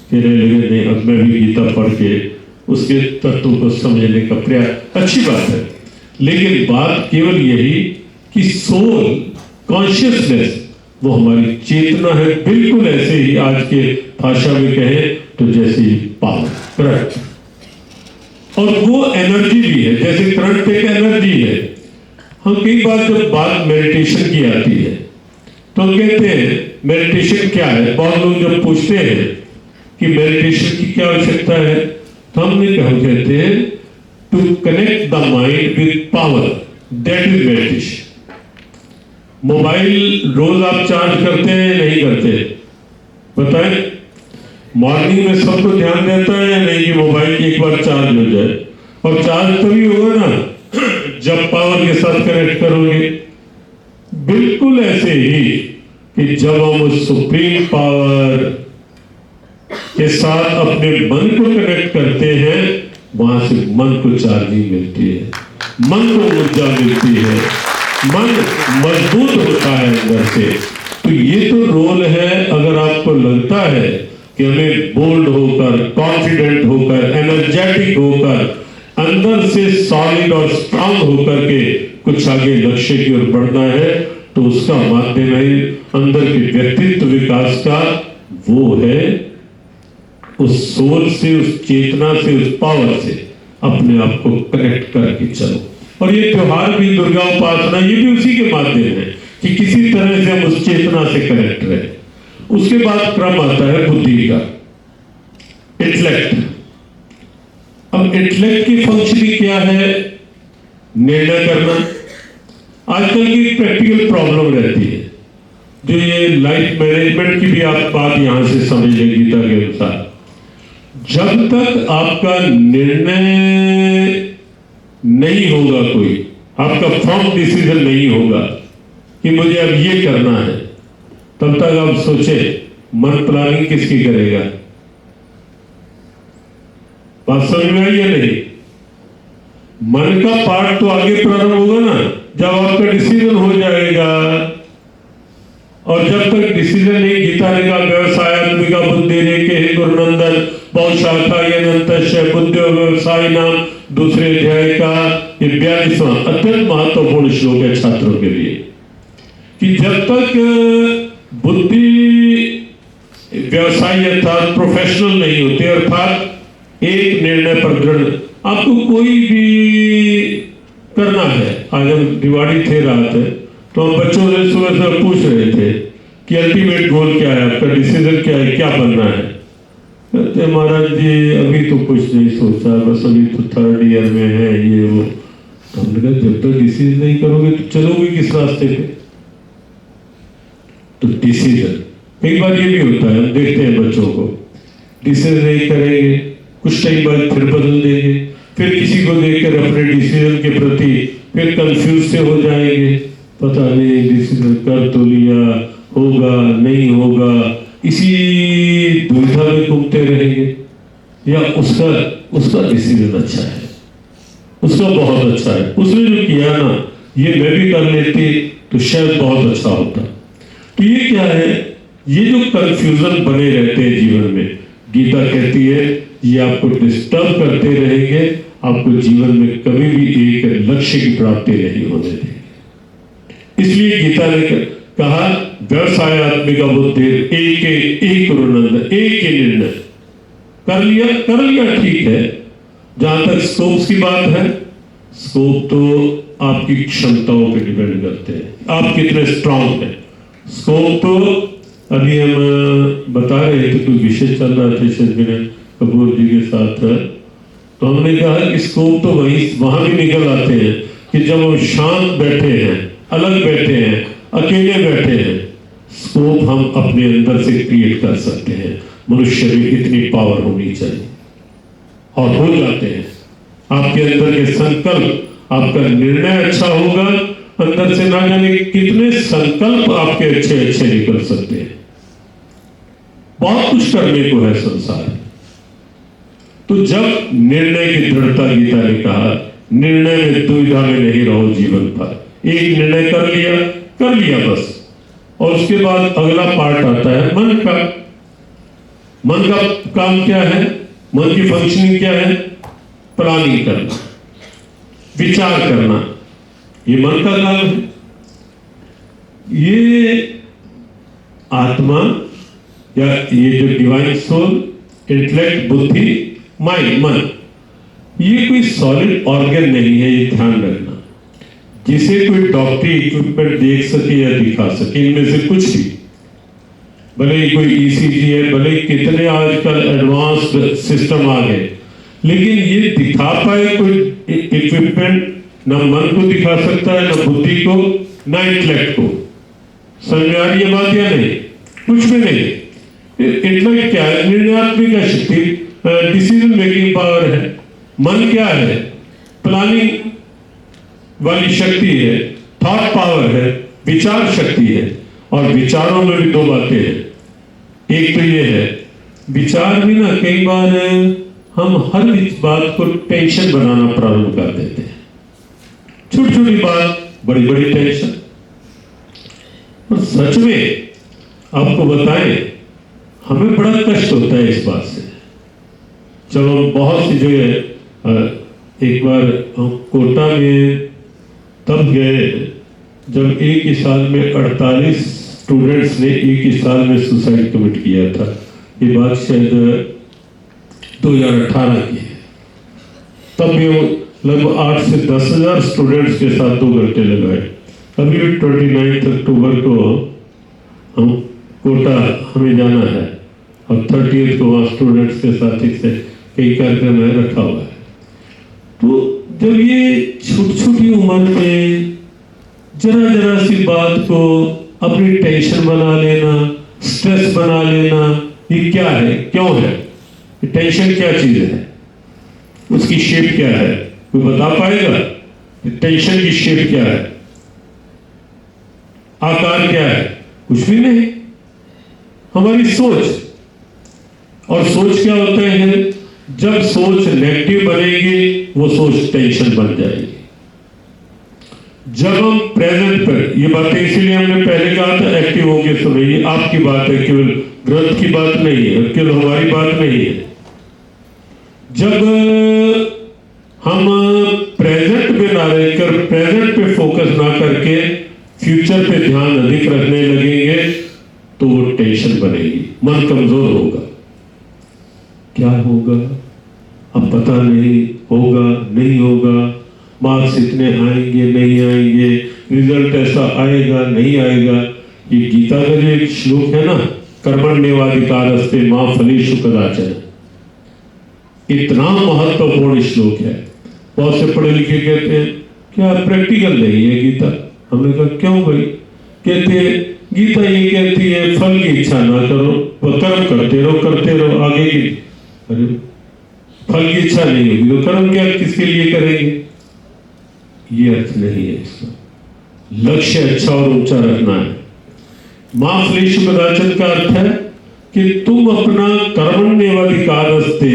कहने लगे नहीं अब मैं भी गीता पढ़ के उसके तत्व को समझने का प्रयास, अच्छी बात है, लेकिन बात केवल यही कि सोल कॉन्शियसनेस वो हमारी चेतना है, बिल्कुल ऐसे ही आज के भाषा में कहें तो जैसे पावर, करंट, और वो एनर्जी भी है, जैसे करंट एक एनर्जी है। हम कई बार जब बात मेडिटेशन की आती है तो हम कहते हैं मेडिटेशन क्या है। बहुत लोग जब पूछते हैं कि मेडिटेशन की क्या आवश्यकता है, तो हमने कहते हैं to connect the mind with power, that is meditation. Mobile रोज आप चार्ज करते हैं नहीं करते? बताएं, मॉर्निंग में सबको ध्यान देता है या नहीं कि मोबाइल एक बार चार्ज हो जाए? और चार्ज तभी होगा ना जब पावर के साथ कनेक्ट करोगे। बिल्कुल ऐसे ही कि जब हम उस सुप्रीम पावर के साथ अपने मन को कनेक्ट करते हैं, वहां से मन को चार्जिंग मिलती है, मन को ऊर्जा मिलती है, मन मजबूत होता है अंदर से। तो ये तो रोल है। अगर आपको लगता है कि हमें बोल्ड होकर, कॉन्फिडेंट होकर, एनर्जेटिक होकर, अंदर से सॉलिड और स्ट्रांग होकर के कुछ आगे लक्ष्य की ओर बढ़ना है, तो उसका माध्यम है अंदर के व्यक्तित्व विकास का, वो है उस सोल से, उस चेतना से, उस पावर से अपने आप को कनेक्ट करके चलो। और ये त्योहार भी, दुर्गा उपासना, ये भी उसी के माध्यम है कि किसी तरह से हम उस चेतना से कनेक्ट रहे। उसके बाद क्रम आता है बुद्धि का, इंटेलेक्ट। अब इंटेलेक्ट की फंक्शनिंग क्या है? निर्णय करना। आजकल की प्रैक्टिकल प्रॉब्लम रहती है, जो ये लाइफ मैनेजमेंट की भी आप बात यहां से समझ लें गीता के अनुसार। जब तक आपका निर्णय नहीं होगा, कोई आपका फर्म डिसीजन नहीं होगा कि मुझे अब ये करना है, तब तक आप सोचे मन प्लानिंग किसकी करेगा? बात समझ में आई या नहीं? मन का पार्ट तो आगे प्रारंभ होगा ना जब आपका डिसीजन हो जाएगा। और जब तक डिसीजन नहीं, गीता ने कहा व्यवसायात्मिका बुद्धि रेखे गुरुनंदन बहुशाखा ये बुद्धि व्यवसाय नाम, दूसरे अध्याय का ये 42वां अत्यंत महत्वपूर्ण श्लोक है छात्रों के लिए, कि जब तक बुद्धि व्यवसाय अर्थात प्रोफेशनल नहीं होती, अर्थात एक निर्णय पर दृढ़, आपको कोई भी करना है। आज हम दिवाली थे रात, तो हम बच्चों से सुबह से पूछ रहे थे कि अल्टीमेट गोल क्या है आपका, डिसीजन क्या है, क्या बनना है? कहते महाराज जी अभी तो कुछ नहीं सोचा, बस अभी तो थर्ड ईयर में है ये वो। तो हमने कहा जब तक डिसीजन नहीं करोगे तो चलोगे किस रास्ते पे? तो डिसीजन, कई बार ये भी होता है, हम देखते हैं बच्चों को, डिसीजन नहीं करेंगे, कुछ टाइम बाद फिर बदल देंगे, फिर किसी को देखकर अपने डिसीजन के प्रति फिर कंफ्यूज से हो जाएंगे, पता नहीं डिसीजन कर तो लिया, होगा नहीं होगा, इसी दुविधा में घूमते रहेंगे। या उसका डिसीजन अच्छा है, उसका बहुत अच्छा है, उसने जो किया ना ये मैं भी कर लेती तो शायद बहुत अच्छा होता। तो ये क्या है, ये जो कंफ्यूजन बने रहते हैं जीवन में, गीता कहती है ये आपको डिस्टर्ब करते रहेंगे, आपको जीवन में कभी भी एक लक्ष्य की प्राप्ति नहीं होने देंगे। इसलिए गीता ने कहा व्यवसायत्मिका बुद्धि एक गुरुनंद, एक ही निर्णय कर लिया ठीक है। जहां तक स्कोप की बात है, स्कोप तो आपकी क्षमताओं पे डिपेंड करते हैं, आप कितने स्ट्रांग हैं। स्कोप तो अभी हम बता रहे थे, कोई विषय चल रहा था विनय कपूर जी के साथ, तो हमने कहा कि स्कोप तो वहां भी निकल आते हैं कि जब हम शांत बैठे हैं, अलग बैठे हैं, अकेले बैठे हैं, स्कोप हम अपने अंदर से क्रिएट कर सकते हैं। मनुष्य में इतनी पावर होनी चाहिए और हो जाते हैं। आपके अंदर के संकल्प, आपका निर्णय अच्छा होगा, अंदर से ना जाने कितने संकल्प आपके अच्छे अच्छे निकल सकते हैं। बहुत कुछ करने को है संसार में। तो जब निर्णय की दृढ़ता, गीता ने कहा निर्णय में दुविधा में नहीं रहो जीवन भर। एक निर्णय कर लिया बस, और उसके बाद अगला पार्ट आता है मन का। मन का काम क्या है, मन की फंक्शनिंग क्या है, प्लानिंग करना, विचार करना, ये मन का काम है। ये आत्मा या ये जो डिवाइन सोल, इंटेलेक्ट, बुद्धि, माइंड, मन, ये कोई सॉलिड ऑर्गन नहीं है, ये ध्यान रखना, जिसे कोई डॉक्टरी इक्विपमेंट देख सके या दिखा सके। इनमें से कुछ भी, भले ही कोई ईसीजी है, भले ही कितने आजकल एडवांस्ड सिस्टम आ गए, लेकिन ये दिखा पाए कोई इक्विपमेंट ना मन को दिखा सकता है, ना बुद्धि को, ना इंटेलेक्ट को। समझ में आ रही है बात या नहीं? कुछ भी नहीं। इंटेलेक्ट क्या है? निर्णयात्मक शक्ति, डिसीजन मेकिंग पावर है। मन क्या है? प्लानिंग वाली शक्ति है, थॉट पावर है, विचार शक्ति है। और विचारों में भी दो बातें हैं। एक तो ये है, विचार भी ना कई बार हम हर बात को टेंशन बनाना प्रारंभ कर देते हैं। छोटी छोटी बात बड़ी बड़ी टेंशन। और सच में आपको बताएं, हमें बड़ा कष्ट होता है इस बात से। जब हम बहुत सी जगह, एक बार हम कोटा में तब गए जब एक ही साल में 48 स्टूडेंट्स ने एक ही साल में सुसाइड कमिट किया था। ये बात शायद 2018 की है। तब भी वो लगभग 8 से 10 हजार स्टूडेंट्स के साथ 2 घंटे लगाए। अभी 29 अक्टूबर को हम कोटा हमें जाना है और 30 को वहाँ स्टूडेंट्स के साथ ही से कई कार्यक्रम है रखा हुआ है। तो जब ये छोटी छोटी उम्र में जरा जरा सी बात को अपनी टेंशन बना लेना, स्ट्रेस बना लेना, ये क्या है, क्यों है? टेंशन क्या चीज है? उसकी शेप क्या है? कोई बता पाएगा? टेंशन की शेप क्या है, आकार क्या है? कुछ भी नहीं। हमारी सोच, और सोच क्या होता है? जब सोच नेगेटिव बनेगी वो सोच टेंशन बन जाएगी। जब हम प्रेजेंट पर, ये बातें इसीलिए हमने पहले कहा था एक्टिव होकर सुनिए, आपकी बात है, केवल ग्रंथ की बात नहीं है, केवल हमारी बात नहीं है। जब हम प्रेजेंट पे ना रहकर, प्रेजेंट पे फोकस ना करके फ्यूचर पे ध्यान अधिक रखने लगेंगे तो वो टेंशन बनेगी, मन कमजोर होगा। क्या होगा अब पता नहीं, होगा नहीं होगा, मार्क्स इतने आएंगे नहीं आएंगे, रिजल्ट ऐसा आएगा नहीं आएगा। ये गीता का जो एक श्लोक है ना, कर्मण्येवाधिकारस्ते मा फलेषु कदाचन, इतना महत्वपूर्ण श्लोक है। बहुत से पढ़े लिखे कहते हैं क्या प्रैक्टिकल नहीं है गीता? हमने कहा क्यों भाई? कहते गीता ये कहती है फल की इच्छा ना करो, वह कर्म करते रहो आगे की। अरे फल की इच्छा नहीं होगी तो कर्म क्या किसके लिए करेंगे? ये अर्थ नहीं है इसका। लक्ष्य अच्छा और ऊंचा रखना है। मां फलेषु कदाचन का अर्थ है कि तुम अपना कर्मण्येवाधिकारस्ते,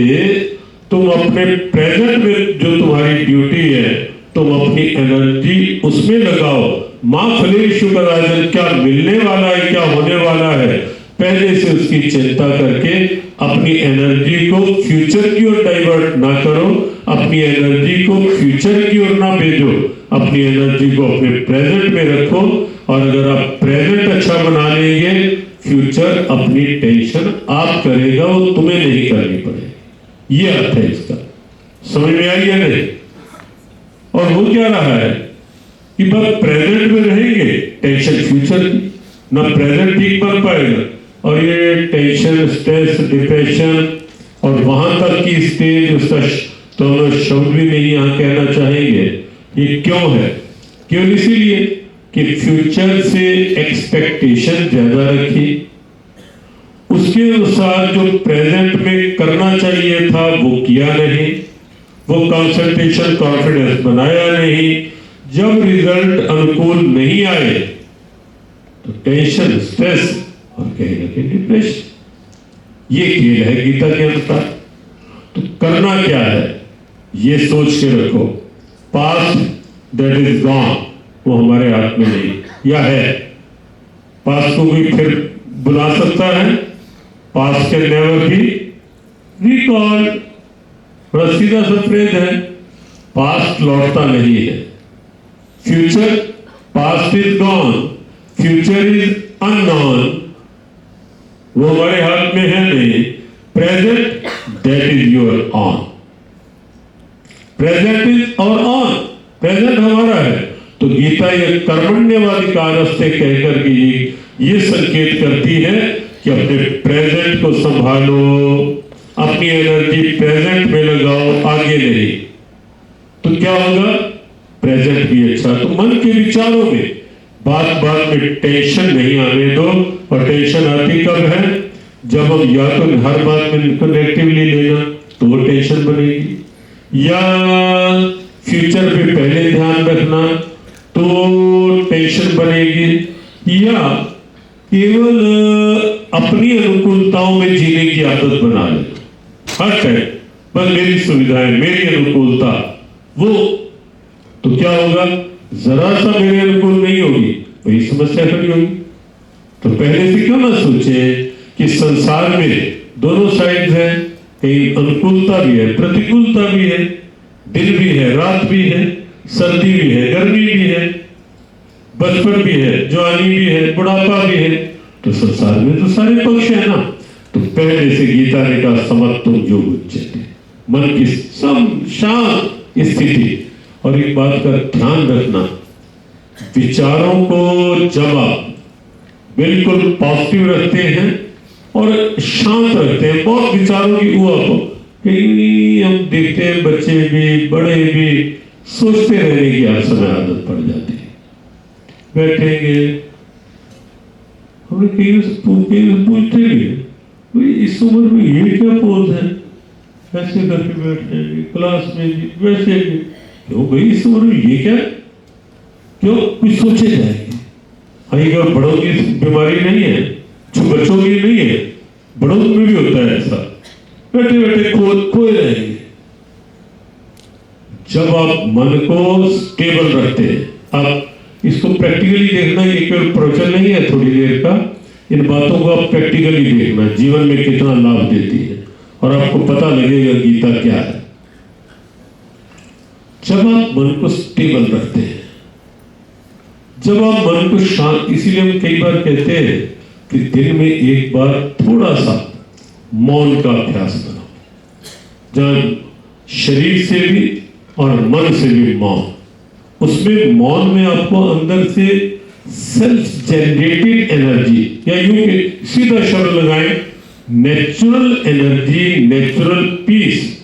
तुम अपने प्रेजेंट में जो तुम्हारी ड्यूटी है तुम अपनी एनर्जी उसमें लगाओ। मां फलेषु कदाचन, क्या मिलने वाला है क्या होने वाला है पहले से उसकी चिंता करके अपनी एनर्जी को फ्यूचर की ओर डाइवर्ट ना करो, अपनी एनर्जी को फ्यूचर की ओर ना भेजो, अपनी एनर्जी को अपने प्रेजेंट में रखो। और अगर आप प्रेजेंट अच्छा बना लेंगे, फ्यूचर अपनी टेंशन आप करेगा, वो तुम्हें नहीं करनी पड़ेगी। ये अर्थ है इसका। समझ में आई है नहीं? और वो क्या रहा है कि बस प्रेजेंट में रहेंगे, टेंशन फ्यूचर की, ना प्रेजेंट ठीक बन पाएगा। और ये टेंशन, स्ट्रेस, डिप्रेशन और वहां तक की स्टेज, उसका दोनों शब्द भी नहीं यहाँ कहना चाहेंगे। ये क्यों है? क्यों? इसीलिए कि फ्यूचर से एक्सपेक्टेशन ज्यादा रखी, उसके अनुसार जो प्रेजेंट में करना चाहिए था वो किया नहीं, वो कंसंट्रेशन कॉन्फिडेंस बनाया नहीं। जब रिजल्ट अनुकूल नहीं आए तो टेंशन, स्ट्रेस और कहीं ना कहीं डिप्रेशन। ये खेल है गीता के अनुसार। तो करना क्या है ये सोच के रखो। पास्ट दैट इज गॉन, वो हमारे हाथ में नहीं, या है? पास्ट को भी फिर बुला सकता है। Past can never be recalled. बड़ा सीधा सा फ्रेज है, पास्ट लौटता नहीं है। Future, past is gone, future is unknown, वो हमारे हाथ में है नहीं। Present that is your on, present is और ऑन, प्रेजेंट हमारा है। तो गीता ये कर्मण्येवाधिकारस्ते कहकर के ये संकेत करती है कि अपने प्रेजेंट को संभालो, अपनी एनर्जी प्रेजेंट में लगाओ, आगे नहीं। तो क्या होगा? प्रेजेंट भी अच्छा। तो मन के विचारों में बात में टेंशन नहीं आने दो। और टेंशन आती कब है? जब हम या तो हर बात में नेगेटिवली लेना तो वो टेंशन बनेगी, या फ्यूचर पे पहले ध्यान रखना तो टेंशन बनेगी, या केवल अपनी अनुकूलताओं में जीने की आदत बना लेना हर टाइम, बस मेरी सुविधाएं, मेरी अनुकूलता। वो तो क्या होगा? जरा सा मेरे अनुकूल नहीं होगी, वही समस्या खड़ी होगी। तो पहले से क्यों ना सोचे कि संसार में दोनों साइड है, कहीं अनुकूलता भी है, प्रतिकूलता भी है, दिन भी है, रात भी है, सर्दी भी है, गर्मी भी है, बचपन भी है, जवानी भी है, बुढ़ापा भी है। तो संसार में तो सारे पक्ष है ना। तो पहले से गीता ने कहा समत्वम योग उच्यते, मन की सम शांत स्थिति। और एक बात का ध्यान रखना, विचारों को जब आप बिल्कुल पॉजिटिव रखते हैं और शांत रखते हैं, बहुत विचारों की कहीं हम देखते हैं बच्चे भी बड़े भी सोचते रहने की हर समय आदत पड़ जाती है। बैठेंगे, हमें कहीं पूछते भी इस उम्र में ये क्या पोज है, ऐसे करके बैठेंगे, क्लास में भी वैसे भी, क्यों भाई इस उम्र में ये क्या, क्यों कुछ सोचे जाएंगे। क्या बड़ों की बीमारी नहीं है, जो बच्चों की नहीं है, बड़ों में भी होता है ऐसा, बैठे बैठे खोए रहेंगे। जब आप मन को स्टेबल रखते हैं, आप इसको प्रैक्टिकली देखना, ये केवल प्रवचन नहीं है थोड़ी देर का, इन बातों को आप प्रैक्टिकली देखना जीवन में कितना लाभ देती है और आपको पता लगेगा गीता क्या है। जब आप मन को स्टेबल रखते हैं, जब आप मन को शांत, इसीलिए हम कई बार कहते हैं कि दिन में एक बार थोड़ा सा मौन का अभ्यास करो, जहां शरीर से भी और मन से भी मौन। उसमें मौन में आपको अंदर से सेल्फ जनरेटेड एनर्जी, या यूं के सीधा शब्द लगाएं, नेचुरल एनर्जी, नेचुरल पीस,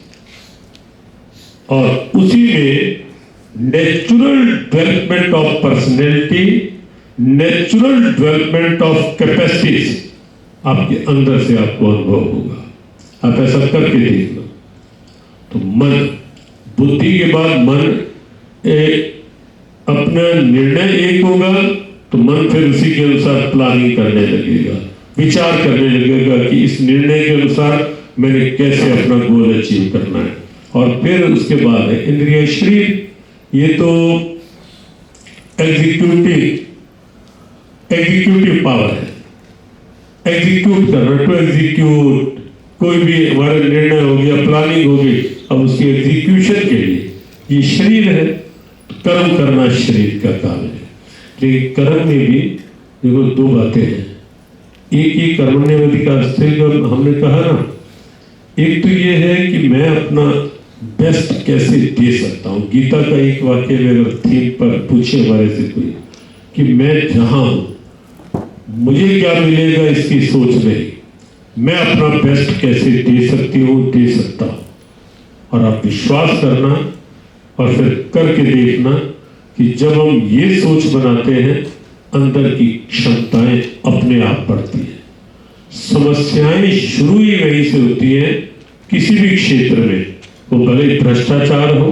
और उसी में natural development of personality, natural development of capacities आपके अंदर से आपको अनुभव होगा। आप ऐसा करके देखना। तो मन, बुद्धि के बाद मन अपना निर्णय एक होगा तो मन फिर उसी के अनुसार प्लानिंग करने लगेगा, विचार करने लगेगा कि इस निर्णय के अनुसार मैंने कैसे अपना गोल अचीव करना है। और फिर उसके बाद है इंद्रिय शरीर। ये तो एग्जीक्यूटिव पावर है, एग्जीक्यूट करना, टू एग्जीक्यूट। कोई भी हमारा निर्णय हो गया, प्लानिंग हो गई, अब उसकी एग्जीक्यूशन के लिए ये शरीर है। कर्म करना शरीर का काम है। लेकिन कर्म में भी देखो दो बातें हैं। एक ये कर्मण्येवाधिकारस्ते हमने कहा ना, एक तो ये है कि मैं अपना बेस्ट कैसे दे सकता हूँ। गीता का एक वाक्य में अगर थीम पर पूछे हमारे से कोई कि मैं जहां हूं मुझे क्या मिलेगा, इसकी सोच नहीं, मैं अपना बेस्ट कैसे दे सकती हूँ, दे सकता हूँ। और आप विश्वास करना और फिर करके देखना कि जब हम ये सोच बनाते हैं अंदर की क्षमताएं अपने आप बढ़ती हैं। समस्याएं शुरू ही वहीं से होती हैं किसी भी क्षेत्र में, वो भले ही भ्रष्टाचार हो,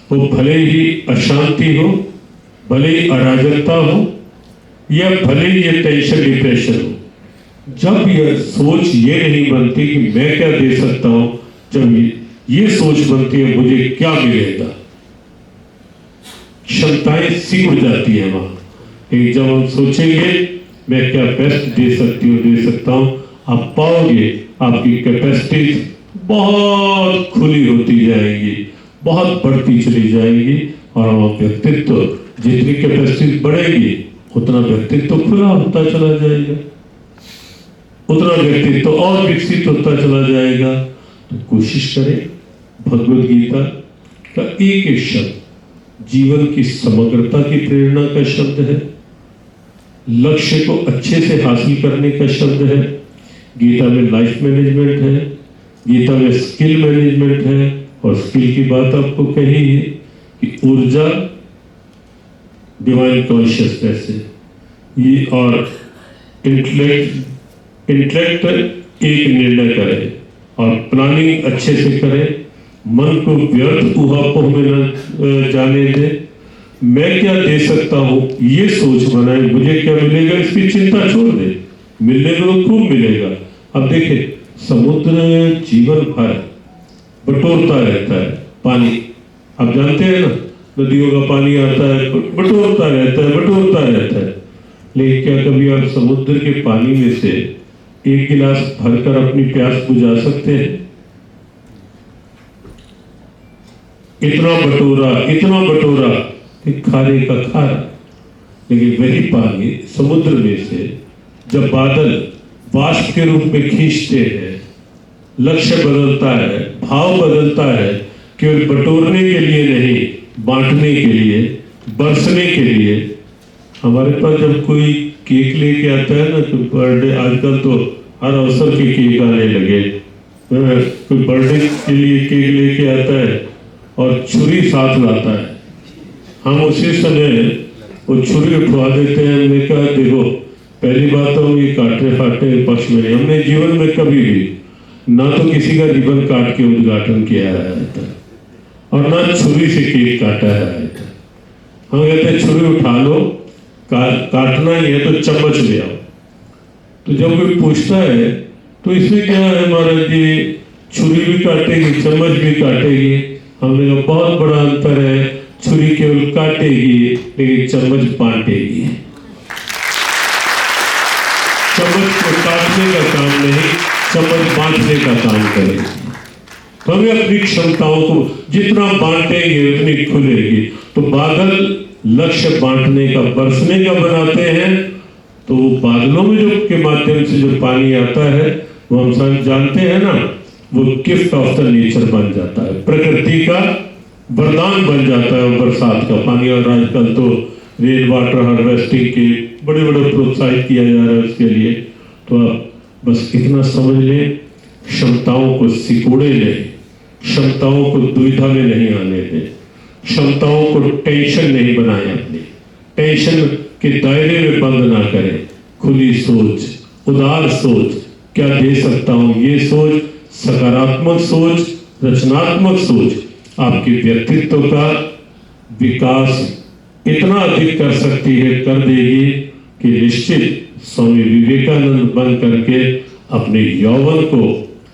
वो भले ही अशांति हो, भले ही अराजकता हो, या भले ही ये टेंशन डिप्रेशन हो। जब यह सोच ये नहीं बनती कि मैं क्या दे सकता हूं, जब ये सोच बनती है मुझे क्या मिलेगा, क्षमताएं सिकुड़ जाती है वहां। लेकिन जब हम सोचेंगे मैं क्या बेस्ट दे सकती हूँ, दे सकता हूं, आप पाओगे आपकी कैपेसिटीज बहुत खुली होती जाएंगी, बहुत बढ़ती चली जाएंगी। और व्यक्तित्व जितनी कैपेसिटी बढ़ेगी उतना व्यक्तित्व खुला होता चला जाएगा, उतना व्यक्तित्व और विकसित होता चला जाएगा। तो कोशिश करें, भगवद गीता का एक एक शब्द जीवन की समग्रता की प्रेरणा का शब्द है, लक्ष्य को अच्छे से हासिल करने का शब्द है। गीता में लाइफ मैनेजमेंट है, गीता में स्किल मैनेजमेंट है। और स्किल की बात आपको कही है कि ऊर्जा डिवाइन कॉन्शियसनेस है ये, और इंटेलेक्ट एक निर्णय करे और प्लानिंग अच्छे से करे, मन को व्यर्थ ऊहापोह में न जाने दे। मैं क्या दे सकता हूं ये सोच बनाए, मुझे क्या मिलेगा इसकी चिंता छोड़ दे, मिलने को तो खूब मिलेगा। अब देखिए समुद्र जीवन भर बटोरता रहता है पानी, आप जानते हैं ना, नदियों का पानी आता है बटोरता रहता है, बटोरता रहता है। लेकिन क्या कभी आप समुद्र के पानी में से एक गिलास भरकर अपनी प्यास बुझा सकते हैं? इतना बटोरा कि खाने का खारा। लेकिन वही पानी समुद्र में से जब बादल वाष्प के रूप में खींचते हैं, लक्ष्य बदलता है, भाव बदलता है, केवल बटोरने के लिए नहीं, बांटने के लिए, बरसने के लिए। हमारे पास जब कोई केक लेके आता है ना, तो बर्थडे, आजकल तो हर अवसर के केक आने लगे, कोई बर्थडे के लिए केक लेके आता है और छुरी साथ लाता है, हम उसी समय वो छुरी उठवा देते हैं। हमने कहा देखो, पहली बात तो ये काटने फाटने पक्ष में नहीं, हमने जीवन में कभी भी ना तो किसी का रिबन काट के उद्घाटन किया है और ना छुरी से केक काटा है। हम कहते हैं छुरी उठा लो, काटना ही है तो चम्मच ले आओ। तो जब कोई पूछता है तो इसमें क्या है महाराज जी, छुरी भी काटेगी चम्मच भी काटेगी। हमने कहा बहुत बड़ा अंतर है, छुरी केवल काटेगी लेकिन चम्मच बांटेगी। चम्मच को काटने का काम नहीं, चम्मच बांटने का काम करेगी। तो हमें अपनी क्षमताओं को जितना बांटेंगे उतनी खुलेगी। तो बादल लक्ष्य बांटने का, बरसने का बनाते हैं, तो वो बादलों में जो के माध्यम से जो पानी आता है वो हम सब जानते हैं ना, वो गिफ्ट ऑफ द नेचर बन जाता है, प्रकृति का वरदान बन जाता है बरसात का पानी। और आजकल तो रेन वाटर हार्वेस्टिंग के बड़े बड़े प्रोत्साहित किया जा रहा है उसके लिए। तो आप बस इतना समझ लें, क्षमताओं को सिकोड़े लें, क्षमताओं को दुविधा में नहीं आने दें, क्षमताओं को टेंशन नहीं बनाएं। अपनी टेंशन के दायरे में बंद ना करें। खुली सोच, उदार सोच, क्या दे सकता हूं, ये सोच, सकारात्मक सोच, रचनात्मक सोच आपके व्यक्तित्व का विकास इतना अधिक कर सकती है, कर देगी कि निश्चित स्वामी विवेकानंद बन करके अपने यौवन को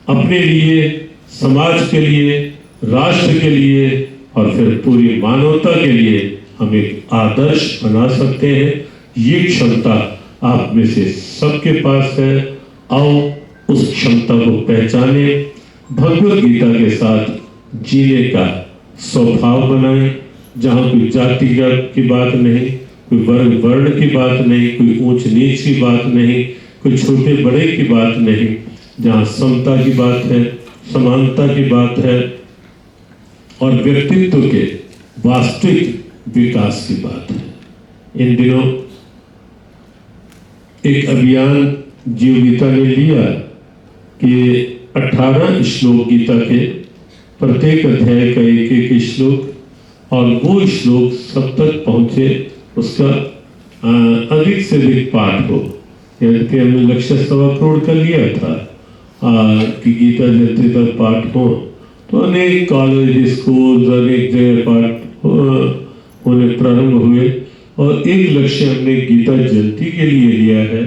अपने लिए, समाज के लिए, राष्ट्र के लिए और फिर पूरी मानवता के लिए हम एक आदर्श बना सकते हैं। ये क्षमता आप में से सबके पास है। आओ उस क्षमता को पहचाने, भगवत गीता के साथ जीने का स्वभाव बनाएं, जहां कोई जातिगत की बात नहीं, कोई वर्ण की बात नहीं, कोई ऊंच नीच की बात नहीं, कोई छोटे बड़े की बात नहीं, जहां समता की बात है, समानता की बात है और व्यक्तित्व के वास्तविक विकास की बात है। इन दिनों एक अभियान जीव गीता ने लिया कि 18 श्लोक गीता के, प्रत्येक अध्याय का एक एक श्लोक और वो श्लोक सब तक पहुंचे, उसका अधिक से अधिक पाठ हो। यद्यपि हमने लक्ष्य 1.25 करोड़ का लिया था कि गीता जयंती तक पाठ हो, तो अनेक कॉलेज, स्कूल, अनेक जगह पाठ होने प्रारंभ हुए और एक लक्ष्य हमने गीता जयंती के लिए लिया है,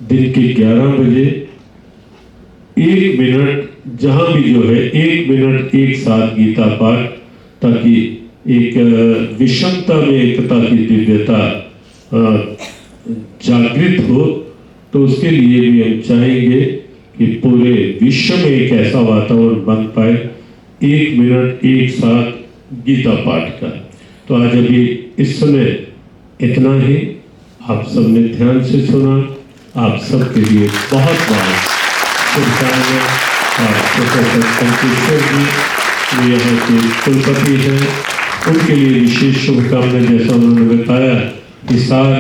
दिन के 11 बजे 1 मिनट, जहां भी जो है 1 मिनट एक साथ गीता पाठ, ताकि एक विषमता में एकता की दिव्यता जागृत हो। तो उसके लिए भी हम चाहेंगे कि पूरे विश्व में एक ऐसा वातावरण बन पाए, 1 मिनट एक साथ गीता पाठ का। तो आज अभी इस समय इतना ही, आप सबने ध्यान से सुना, आप सबके लिए बहुत बहुत शुभकामनाएं। और प्रोफेसर शंकेश्वर जी जो यहाँ के कुलपति हैं, उनके लिए विशेष शुभकामनाएं। जैसा उन्होंने बताया, हिसार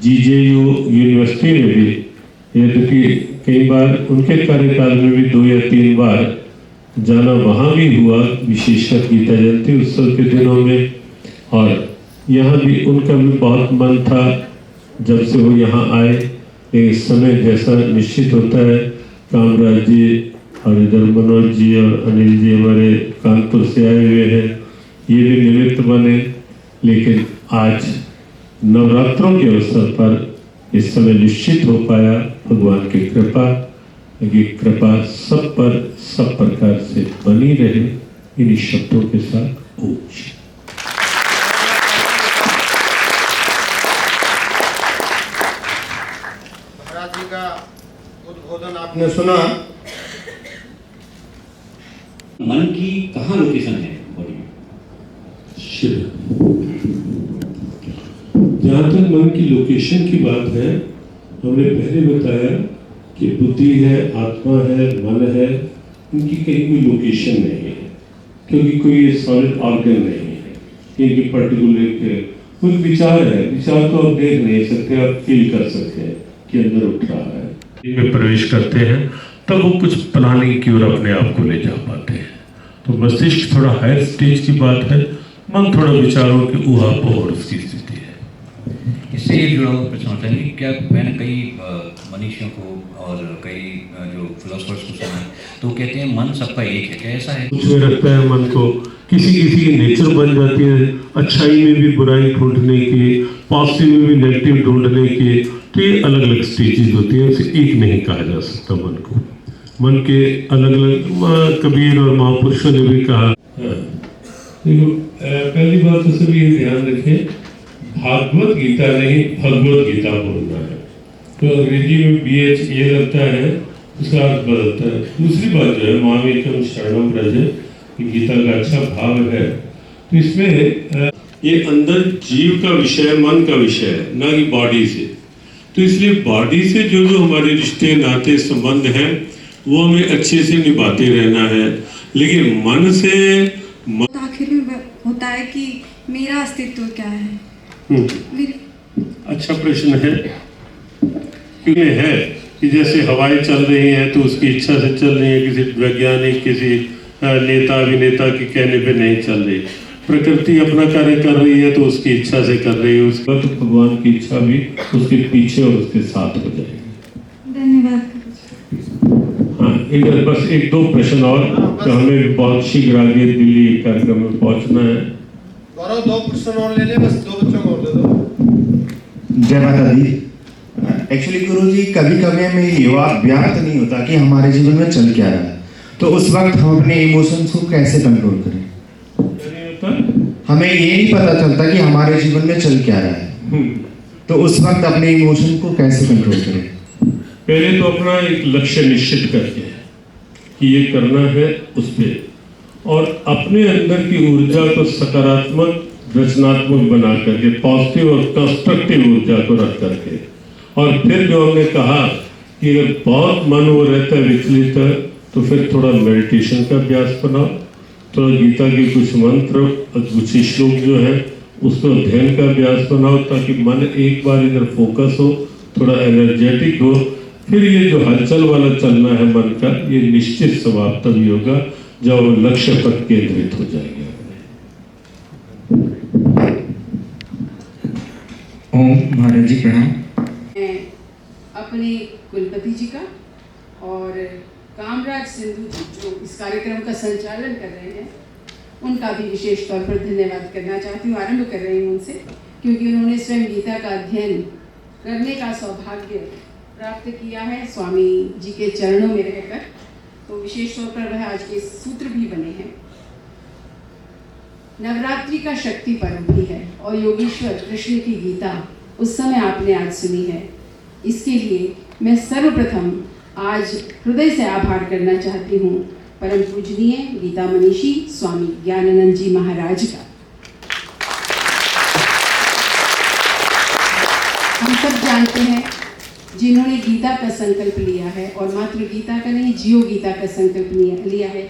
जीजेयू यूनिवर्सिटी में भी, यद्यपि कई बार उनके कार्यकाल में भी 2 या 3 बार जाना वहाँ भी हुआ, विशेषकर गीता जयंती उत्सव के दिनों में। और यहाँ भी उनका भी बहुत मन था जब से वो यहाँ आए। इस समय जैसा निश्चित होता है, कामराज जी और इधर मनोज जी और अनिल जी हमारे कानपुर से आए हुए हैं, ये भी निमित्त बने। लेकिन आज नवरात्रों के अवसर पर इस समय निश्चित हो पाया, भगवान की कृपा, ये कृपा सब पर सब प्रकार से बनी रहे। इन शब्दों के साथ ओम। महाराज जी का उद्बोधन आपने सुना। मन की कहाँ लोकेशन है बॉडी में? जहाँ तक मन की लोकेशन की बात है, हमने पहले बताया कि बुद्धि है, आत्मा है, मन है, इनकी कहीं कोई लोकेशन नहीं है, क्योंकि कोई सॉलिड ऑर्गन नहीं है। इनकी पर्टिकुलर कोई विचार है, विचार तो आप देख नहीं सकते, आप फील कर सकते हैं कि अंदर उठ रहा है। इनमें प्रवेश करते हैं तब वो कुछ प्लानिंग की ओर अपने आप को ले जा पाते हैं। तो मस्तिष्क थोड़ा हायर स्टेज की बात है, मन थोड़ा विचारों की ऊहापोह और उसकी स्थिति है। इससे एक जुड़ा हुआ प्रश्न होता है कि क्या मैंने कई मनीषियों को और कई जो फिलोसफर्स को सुना है, तो कहते हैं मन सबका एक है, क्या ऐसा है? कुछ में रखता है मन को, किसी किसी की नेचर बन जाती है अच्छाई में भी बुराई ढूंढने की, पॉजिटिव में भी नेगेटिव ढूंढने की। तो ये अलग अलग स्टेजेस होती है, उसे एक नहीं कहा जा सकता मन को। मन के अलग अलग, कबीर और महापुरुषों ने भी कहा। देखो, पहली बात तो सभी ये ध्यान रखें, भागवत गीता नहीं भगवत गीता बोलना है। तो अंग्रेजी में BHA लगता है, उसका अर्थ बदलता है। दूसरी बात जो है, मामेकम शरणम व्रज, गीता का अच्छा भाव है। तो इसमें ये अंदर जीव का विषय, मन का विषय है, ना कि बॉडी से। तो इसलिए बॉडी से जो जो हमारे रिश्ते, नाते, संबंध हैं, वो हमें अच्छे से निभाते रहना है। लेकिन मन से आखिर में होता है कि मेरा अस्तित्व क्या है। अच्छा प्रश्न है। क्यों है कि जैसे हवाएं चल रही हैं तो उसकी इच्छा से चल रही है, किसी वैज्ञानिक, किसी नेता अभिनेता के कहने पे नहीं चल रही। प्रकृति अपना कार्य कर रही है तो उसकी इच्छा से कर रही है, उसका तो भगवान की इच्छा भी उसके पीछे और उसके साथ हो जाएगी। धन्यवाद। हाँ, इधर बस एक दो प्रश्न और, तो हमें बहुत शीघ्र आगे दिल्ली कार्यक्रम में पहुंचना है। गौरव 2 प्रश्न और ले ले, बस 2 बच्चों को और दे दो। जय माता दी। एक्चुअली गुरु जी, कभी कभी हमें ये ज्ञात नहीं होता कि हमारे जीवन में चल क्या रहा है, तो उस वक्त हम अपने इमोशंस को कैसे कंट्रोल करें। हमें ये नहीं पता चलता कि हमारे जीवन में चल क्या रहा है, तो उस वक्त अपने इमोशन को कैसे कंट्रोल करें। पहले तो अपना एक लक्ष्य निश्चित करके कि ये करना है उस पे, और अपने अंदर की ऊर्जा को सकारात्मक रचनात्मक बना करके, पॉजिटिव और कंस्ट्रक्टिव ऊर्जा को रख करके, और फिर जो हमने कहा कि अगर बहुत मन वो रहता है विचलित है, तो फिर थोड़ा मेडिटेशन का अभ्यास बनाओ, थोड़ा गीता के कुछ मंत्र कुछ श्लोक जो है उसको अध्ययन का अभ्यास बनाओ, ताकि मन एक बार इधर फोकस हो, थोड़ा एनर्जेटिक हो। फिर ये जो हलचल वाला चलना है मन का, ये निश्चित स्वभाव तभी होगा जब वो लक्ष्य पर केंद्रित हो जाएंगे। ओम महाराज जी प्रणाम। मैं अपने कुलपति जी का और कामराज सिंधु जी जो इस कार्यक्रम का संचालन कर रहे हैं, उनका भी विशेष तौर पर धन्यवाद करना चाहती हूँ। आरंभ कर रही हूँ उनसे, क्योंकि उन्होंने स्वयं गीता का अध्ययन करने का सौभाग्य प्राप्त किया है स्वामी जी के चरणों में रहकर, तो विशेष तौर पर वह आज के सूत्र भी बने हैं। नवरात्रि का शक्ति पर्व भी है और योगेश्वर कृष्ण की गीता उस समय आपने आज सुनी है। इसके लिए मैं सर्वप्रथम आज हृदय से आभार करना चाहती हूँ परम पूजनीय गीता मनीषी स्वामी ज्ञानानंद जी महाराज का। हम सब जानते हैं, जिन्होंने गीता का संकल्प लिया है, और मात्र गीता का नहीं, जियो गीता का संकल्प लिया है।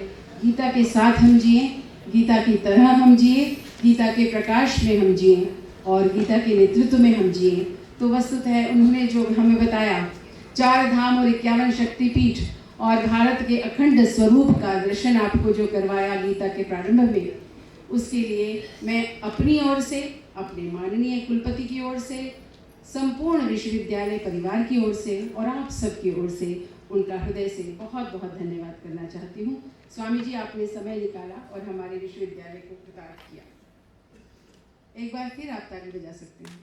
गीता के साथ हम जिए, गीता की तरह हम जिए, गीता के प्रकाश में हम जिए और गीता के नेतृत्व में हम जिए। तो वस्तुतः उन्होंने जो हमें बताया, 4 धाम और 51 शक्तिपीठ और भारत के अखंड स्वरूप का दर्शन आपको जो करवाया गीता के प्रारंभ में, उसके लिए मैं अपनी ओर से, अपने माननीय कुलपति की ओर से, संपूर्ण विश्वविद्यालय परिवार की ओर से और आप सबकी ओर से उनका हृदय से बहुत बहुत धन्यवाद करना चाहती हूँ। स्वामी जी, आपने समय निकाला और हमारे विश्वविद्यालय को कृतार्थ किया। एक बार फिर आप ताली बजा सकते हैं।